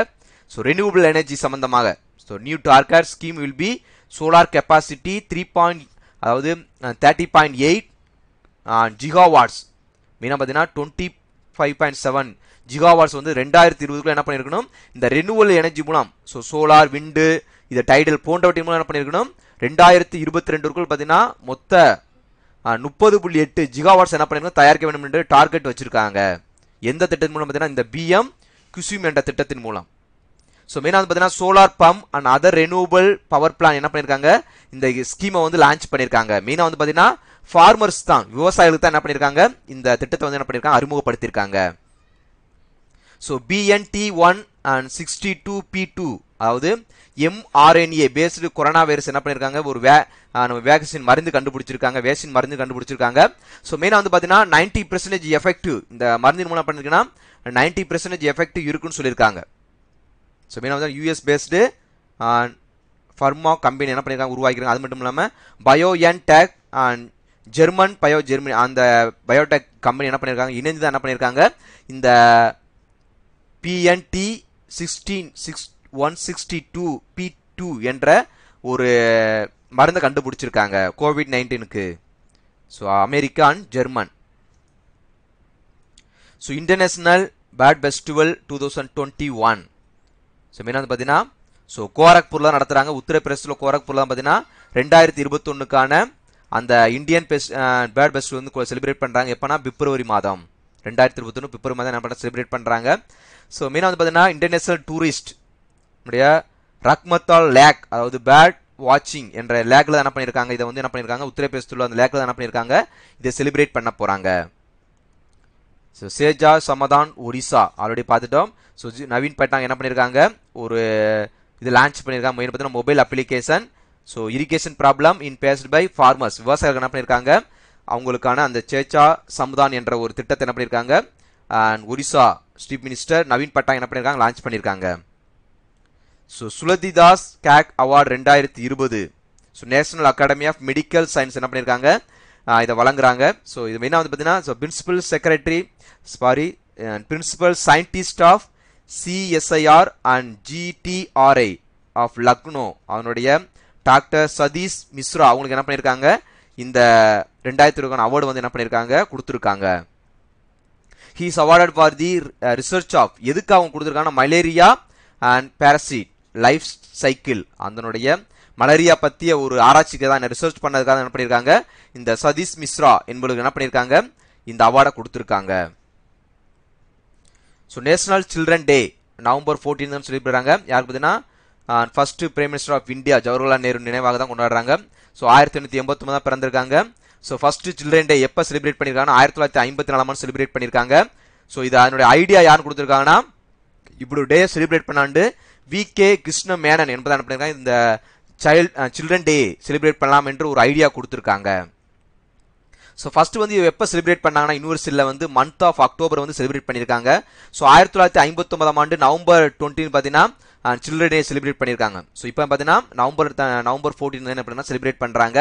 ஸோ ரெனியூவபிள் எனர்ஜி சம்பந்தமாக so new target scheme will be solar capacity 30.8 gigawatts மெயினாக பார்த்தீங்கன்னா 25.7 ஜிகாவாட்ஸ் வந்து 2020 என்ன பண்ணியிருக்கணும் இந்த ரெனியூவல் எனர்ஜி மூலம் ஸோ சோலார் விண்டு இது டைடல் போன்றவற்றின் மூலம் என்ன பண்ணியிருக்கணும் 2022க்குள் பார்த்தீங்கன்னா மொத்த 30.8 ஜிகாவாட்ஸ் என்ன பண்ணிருக்காங்க தயாரிக்க வேண்டும் என்று டார்கெட் வச்சிருக்காங்க. எந்த திட்டத்தின் மூலம் பார்த்தீங்கன்னா இந்த பிஎம் குசும் என்ற திட்டத்தின் மூலம். ஸோ மெயினாக வந்து பார்த்தீங்கன்னா solar pump and other renewable power plan என்ன பண்ணியிருக்காங்க இந்த ஸ்கீமை வந்து லான்ச் பண்ணியிருக்காங்க. மெயினாக வந்து பார்த்தீங்கன்னா ஃபார்மர்ஸ் தான், விவசாயிகளுக்கு தான் என்ன பண்ணியிருக்காங்க இந்த திட்டத்தை வந்து என்ன பண்ணியிருக்காங்க அறிமுகப்படுத்தியிருக்காங்க. ஸோ BNT1 அண்ட் 62P2 அதாவது mRNA பேஸ்டு கொரோனா வைரஸ் என்ன பண்ணியிருக்காங்க ஒரு வேக்சின் மருந்து கண்டுபிடிச்சிருக்காங்க, வேக்சின் மருந்து கண்டுபிடிச்சிருக்காங்க. ஸோ மெயினாக வந்து பார்த்தீங்கன்னா 90% எஃபெக்டிவ் இந்த மருந்தின் மூலம் பண்ணிருக்கீங்கன்னா 90% எஃபெக்டிவ் இருக்குன்னு சொல்லியிருக்காங்க. ஸோ மெயினாக வந்து யூஎஸ் பேஸ்டு ஃபர்மா கம்பெனி என்ன பண்ணியிருக்காங்க உருவாக்கிருக்காங்க. அது மட்டும் இல்லாமல் BioNTech அண்ட் ஜெர்மனி அந்த பயோடெக் கம்பெனி என்ன பண்ணியிருக்காங்க இணைந்து தான் என்ன பண்ணியிருக்காங்க இந்த PNT162P2 என்ற ஒரு மருந்தை கண்டுபிடிச்சிருக்காங்க COVID-19க்கு. So America and German. So international bad festival 2021. So மெயினாக வந்து பார்த்தீங்கன்னா ஸோ கோரக்பூரில் நடத்துகிறாங்க. உத்தரப்பிரதேசில் கோரக்பூரில் தான் பார்த்தீங்கன்னா 2021க்கான அந்த இந்தியன் பேட் ஃபெஸ்டிவல் வந்து செலிப்ரேட் பண்ணுறாங்க. எப்போனா பிப்ரவரி மாதம் 2021 பிப்ரவரி மாதம் என்ன பண்ணுற செலிப்ரேட் பண்ணுறாங்க. ஸோ மெயினாக வந்து பார்த்தீங்கன்னா இன்டர்நேஷனல் டூரிஸ்ட் உடைய ரக்மத்தால் லேக் அதாவது பேட் வாட்சிங் என்ற லேக்கில் என்ன பண்ணியிருக்காங்க இதை வந்து என்ன பண்ணியிருக்காங்க உத்தரப்பிரதேசத்தில் அந்த லேக்கில் என்ன பண்ணியிருக்காங்க இதை செலிப்ரேட் பண்ண போகிறாங்க. ஸோ சேஜா சமதான் ஒரிசா ஆல்ரெடி பார்த்துட்டோம். ஸோ நவீன் பட்நாயக் என்ன பண்ணியிருக்காங்க ஒரு இது லான்ச் பண்ணியிருக்காங்க. மெயின் பார்த்தீங்கன்னா mobile application. So irrigation problem in faced by farmers விவசாயிகள் என்ன பண்ணியிருக்காங்க அவங்களுக்கான அந்த சேச்சா சமதான் என்ற ஒரு திட்டத்தை என்ன பண்ணியிருக்காங்க அண்ட் ஒரிசா சீஃப் மினிஸ்டர் நவீன் பட்நாயக் என்ன பண்ணியிருக்காங்க லான்ச் பண்ணியிருக்காங்க. ஸோ சுலதிதாஸ் கேக் award 2020 so national academy of medical science என்ன பண்ணியிருக்காங்க இதை வழங்குறாங்க. ஸோ இது மெயினாக வந்து பார்த்தீங்கன்னா so principal scientist of CSIR and GTRI of Lucknow அவனுடைய டாக்டர் சதீஷ் மிஸ்ரா அவங்களுக்கு என்ன பண்ணியிருக்காங்க இந்த 2020 அவார்டு வந்து என்ன பண்ணியிருக்காங்க கொடுத்துருக்காங்க. He is awarded for the research of எதுக்கு அவங்க கொடுத்துருக்காங்கன்னா malaria and parasite life cycle அதனுடைய மலேரியா பற்றிய ஒரு ஆராய்ச்சிக்கு தான் ரிசர்ச் பண்ணதுக்காக என்ன பண்ணியிருக்காங்க இந்த சதீஷ் மிஸ்ரா என்பவர்களுக்கு என்ன பண்ணியிருக்காங்க இந்த அவார்டை கொடுத்துருக்காங்க. So national children day November 14 தான் சொல்லி போடுறாங்க. யாருக்கு பார்த்தீங்கன்னா first prime minister of India Jawaharlal Nehru நினைவாக தான் கொண்டாடுறாங்க. ஸோ 1889 தான் பிறந்திருக்காங்க. ஸோ ஃபர்ஸ்ட் சில்ட்ரன் டே எப்போ செலிப்ரேட் பண்ணியிருக்காங்கன்னா 1954 செலிப்ரேட் பண்ணியிருக்காங்க. ஸோ இது அதனுடைய ஐடியா யார் கொடுத்துருக்காங்கன்னா இப்படி டே செலிப்ரேட் பண்ணாண்டு VK கிருஷ்ண மேனன் என்பதை பண்ணியிருக்காங்க இந்த சில்ட்ரன் டே செலிப்ரேட் பண்ணலாம் என்று ஒரு ஐடியா கொடுத்துருக்காங்க. ஸோ ஃபர்ஸ்ட் வந்து எப்போ செலிப்ரேட் பண்ணாங்கன்னா யூனிவர்சிட்டியில் வந்து மந்த் ஆஃப் அக்டோபர் வந்து செலிப்ரேட் பண்ணியிருக்காங்க. ஸோ 1959 நவம்பர் 20 பார்த்தீங்கன்னா சில்ட்ரன் டே செலிப்ரேட் பண்ணியிருக்காங்க. ஸோ இப்போ பார்த்தீங்கன்னா நவம்பர் 14 என்ன பண்ணா செலிப்ரேட் பண்ணுறாங்க.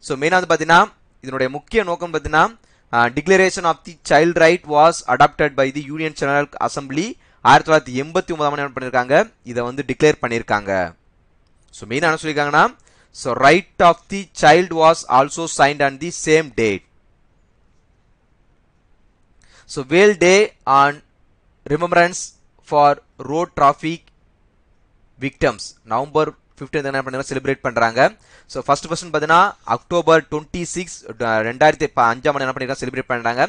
ஸோ மெயினாக வந்து பார்த்தீங்கன்னா இதனுடைய முக்கிய நோக்கம் பார்த்தீங்கன்னா declaration of the child right was adopted by the union general assembly 1989 என்ன பண்ணியிருக்காங்க இதை வந்து டிக்ளேர் பண்ணியிருக்காங்க. ஸோ மெயினாக என்ன சொல்லியிருக்காங்கன்னா so right of the child was also signed on the same date. So world day on remembrance for road traffic victims November 15 என்ன பண்ணி செலிப்ரேட் பண்ணுறாங்க. ஸோ ஃபர்ஸ்ட் பார்த்தீங்கன்னா அக்டோபர் 26 2005 என்ன பண்ணிருக்காங்க செலிப்ரேட் பண்ணுறாங்க.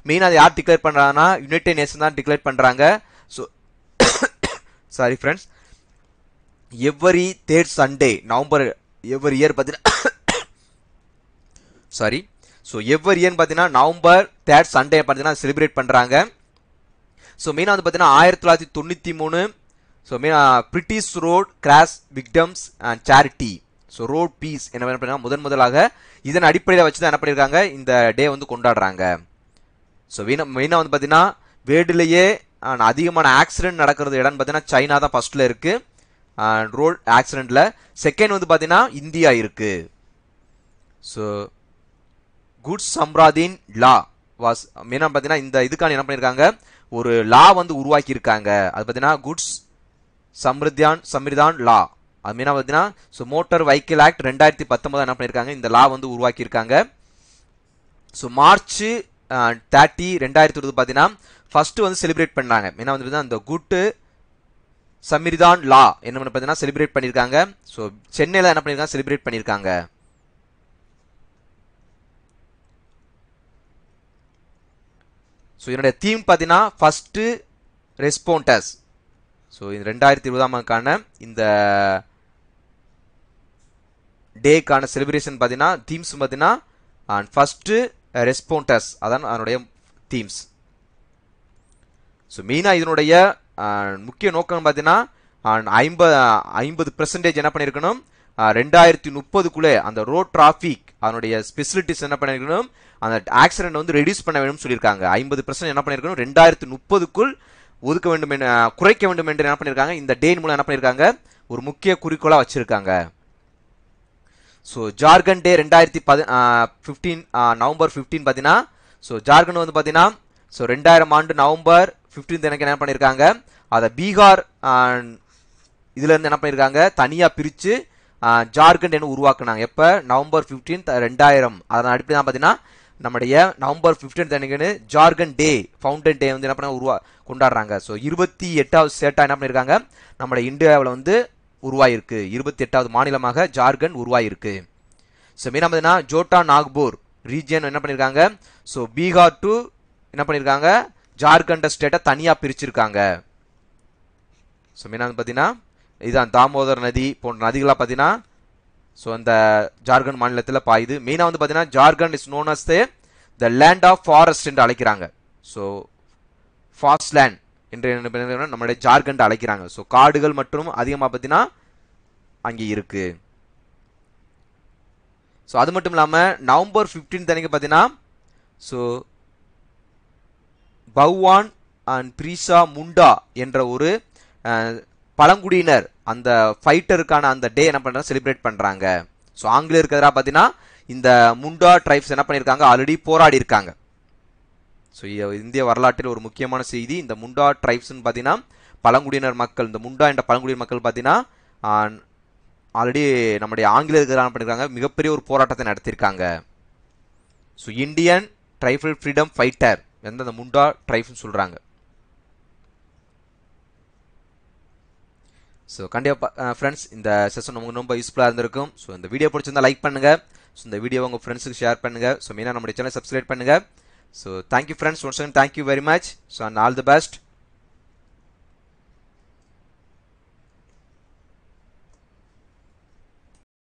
மெயினாக அதை யார் டிக்ளேர் பண்ணுறாங்கன்னா யுனைடெட் நேஷன் தான் டிக்ளேர் பண்ணுறாங்க. So sorry friends every third Sunday November every year பார்த்தீங்கன்னா சாரி ஸோ எவ்வரி இயர் பார்த்தீங்கன்னா நவம்பர் தேர்ட் சண்டே பார்த்தீங்கன்னா செலிப்ரேட் பண்ணுறாங்க. ஸோ மெயினாக வந்து பார்த்தீங்கன்னா 1993 so British road crash victims and charity so road peace என்ன பண்ணாங்க முதலாக இதன் அடிப்படையில் வச்சு தான் என்ன பண்ணியிருக்காங்க இந்த டே வந்து கொண்டாடுறாங்க. ஸோ மெயினாக வந்து பார்த்தீங்கன்னா வேர்ல்டுலேயே அதிகமான ஆக்சிடென்ட் நடக்கிறது இடம்னு பார்த்தீங்கன்னா சைனா தான் ஃபர்ஸ்ட்ல இருக்கு ரோட் ஆக்சிடென்ட்ல. செகண்ட் வந்து பார்த்தீங்கன்னா இந்தியா இருக்கு. ஸோ குட்ஸ் சம்ராதீன் லா வாஸ் மெயினாக பார்த்தீங்கன்னா இந்த இதுக்கான என்ன பண்ணியிருக்காங்க ஒரு லா வந்து உருவாக்கி இருக்காங்க. அது பார்த்தீங்கன்னா குட்ஸ் சம்ரிதான் லா அது மெயினாக பார்த்தீங்கன்னா ஸோ மோட்டார் வெஹிக்கிள் ஆக்ட் 2019 என்ன பண்ணியிருக்காங்க இந்த லா வந்து உருவாக்கியிருக்காங்க. ஸோ மார்ச் 30 2020 பார்த்தீங்கன்னா ஃபர்ஸ்ட் வந்து செலிப்ரேட் பண்ணாங்க. மெயினாக வந்து அந்த குட் சம்விதான் லா என்ன பார்த்தீங்கன்னா செலிப்ரேட் பண்ணியிருக்காங்க. ஸோ சென்னையில் என்ன பண்ணியிருக்காங்க, செலிப்ரேட் பண்ணியிருக்காங்க. ஸோ இதனுடைய தீம் பார்த்தீங்கன்னா ஃபர்ஸ்ட் ரெஸ்பாண்டர்ஸ். ஸோ இது 2020ஆம் ஆண்டுக்கான இந்த டேக்கான செலிப்ரேஷன் பார்த்தீங்கன்னா தீம்ஸ் பார்த்தீங்கன்னா அண்ட் ஃபர்ஸ்ட் ரெஸ்பாண்டர்ஸ் அதான் அதனுடைய தீம்ஸ். ஸோ மெயினாக இதனுடைய முக்கிய நோக்கம் பார்த்தீங்கன்னா 50% என்ன பண்ணியிருக்கணும், 2030க்குள்ளே அந்த ரோட் டிராஃபிக் அதனுடைய ஸ்பெசிலிட்டிஸ் என்ன பண்ணியிருக்கணும், அந்த ஆக்சிடென்ட் வந்து ரெடியூஸ் பண்ண வேண்டும் சொல்லியிருக்காங்க. 50% என்ன பண்ணியிருக்கணும் 2030க்குள் ஒதுக்க வேண்டும், குறைக்க வேண்டும் என்று என்ன பண்ணியிருக்காங்க, இந்த டே மூலம் என்ன பண்ணியிருக்காங்க ஒரு முக்கிய குறிக்கோளாக வச்சிருக்காங்க. ஸோ ஜார்க்கண்ட் டே 2015 நவம்பர் 15 பார்த்தீங்கன்னா, ஸோ ஜார்க்கண்ட் வந்து பார்த்தீங்கன்னா ஸோ 2000 ஆண்டு நவம்பர் 15 எனக்கு என்ன பண்ணியிருக்காங்க, அதை பீகார் இதுலேருந்து என்ன பண்ணியிருக்காங்க தனியாக பிரித்து ஜார்க்கண்ட் என்ன உருவாக்குனாங்க. எப்போ நவம்பர் 15 2000 அதன் அடிப்படை தான் பார்த்தீங்கன்னா நம்முடைய நவம்பர் 15 அன்னைக்குன்னு ஜார்க்கண்ட் டே ஃபவுண்டன் டே வந்து என்ன பண்ண கொண்டாடுறாங்க. ஸோ 28வது ஸ்டேட்டாக என்ன பண்ணியிருக்காங்க நம்முடைய இந்தியாவில் வந்து உருவாயிருக்கு. 28வது மாநிலமாக ஜார்க்கண்ட் உருவாயிருக்கு. ஸோ மெயினாக பார்த்தீங்கன்னா ஜோட்டா நாக்பூர் ரீஜியன் என்ன பண்ணியிருக்காங்க, ஸோ பீகார் டு என்ன பண்ணியிருக்காங்க ஜார்க்கண்ட் ஸ்டேட்டை தனியாக பிரிச்சிருக்காங்க. ஸோ மெயினாக பார்த்தீங்கன்னா இதுதான் தாமோதர் நதி போன்ற நதிகளாக பார்த்தீங்கன்னா ஸோ அந்த ஜார்க்கண்ட் மாநிலத்தில் பாயுது. மெயினாக வந்து பார்த்தீங்கன்னா Jharkhand is known as the land of forest என்று அழைக்கிறாங்க. ஸோ ஃபாஸ்ட் லேண்ட் என்று நம்மளுடைய ஜார்க்கண்ட் அழைக்கிறாங்க. ஸோ காடுகள் மற்றும் அதிகமாக பார்த்தீங்கன்னா அங்கே இருக்கு. ஸோ அது மட்டும் இல்லாமல் நவம்பர் 15 அன்னைக்கு பார்த்தீங்கன்னா ஸோ பகவான் அண்ட் பிரீசா முண்டா என்ற ஒரு பழங்குடியினர் அந்த ஃபைட்டருக்கான அந்த டே என்ன பண்ணுறாங்க செலிப்ரேட் பண்ணுறாங்க. ஸோ ஆங்கிலேயருக்கு எதிராக பார்த்தீங்கன்னா இந்த முண்டா ட்ரைப்ஸ் என்ன பண்ணியிருக்காங்க ஆல்ரெடி போராடி இருக்காங்க. ஸோ இந்திய வரலாற்றில் ஒரு முக்கியமான செய்தி, இந்த முண்டா ட்ரைப்ஸ்ன்னு பார்த்தீங்கன்னா பழங்குடியினர் மக்கள், இந்த முண்டா என்ற பழங்குடியினர் மக்கள் பார்த்தீங்கன்னா ஆல்ரெடி நம்முடைய ஆங்கிலேயருக்கு எதிராக பண்ணியிருக்காங்க, மிகப்பெரிய ஒரு போராட்டத்தை நடத்தியிருக்காங்க. So Indian tribal freedom fighter எந்த முண்டா ட்ரைப்ஸ்னு சொல்கிறாங்க. ஸோ கண்டிப்பாக ஃப்ரெண்ட்ஸ் இந்த செஷன் உங்களுக்கு ரொம்ப யூஸ்ஃபுல்லாக இருந்திருக்கும். ஸோ இந்த வீடியோ பிடிச்சிருந்தா லைக் பண்ணுங்கள். ஸோ இந்த வீடியோ உங்கள் ஃப்ரெண்ட்ஸுக்கு ஷேர் பண்ணுங்கள். ஸோ மெயினாக நம்முடைய சேனல் சப்ஸ்கிரைப் பண்ணுங்கள். So thank you friends, once again thank you very much. So and all the best.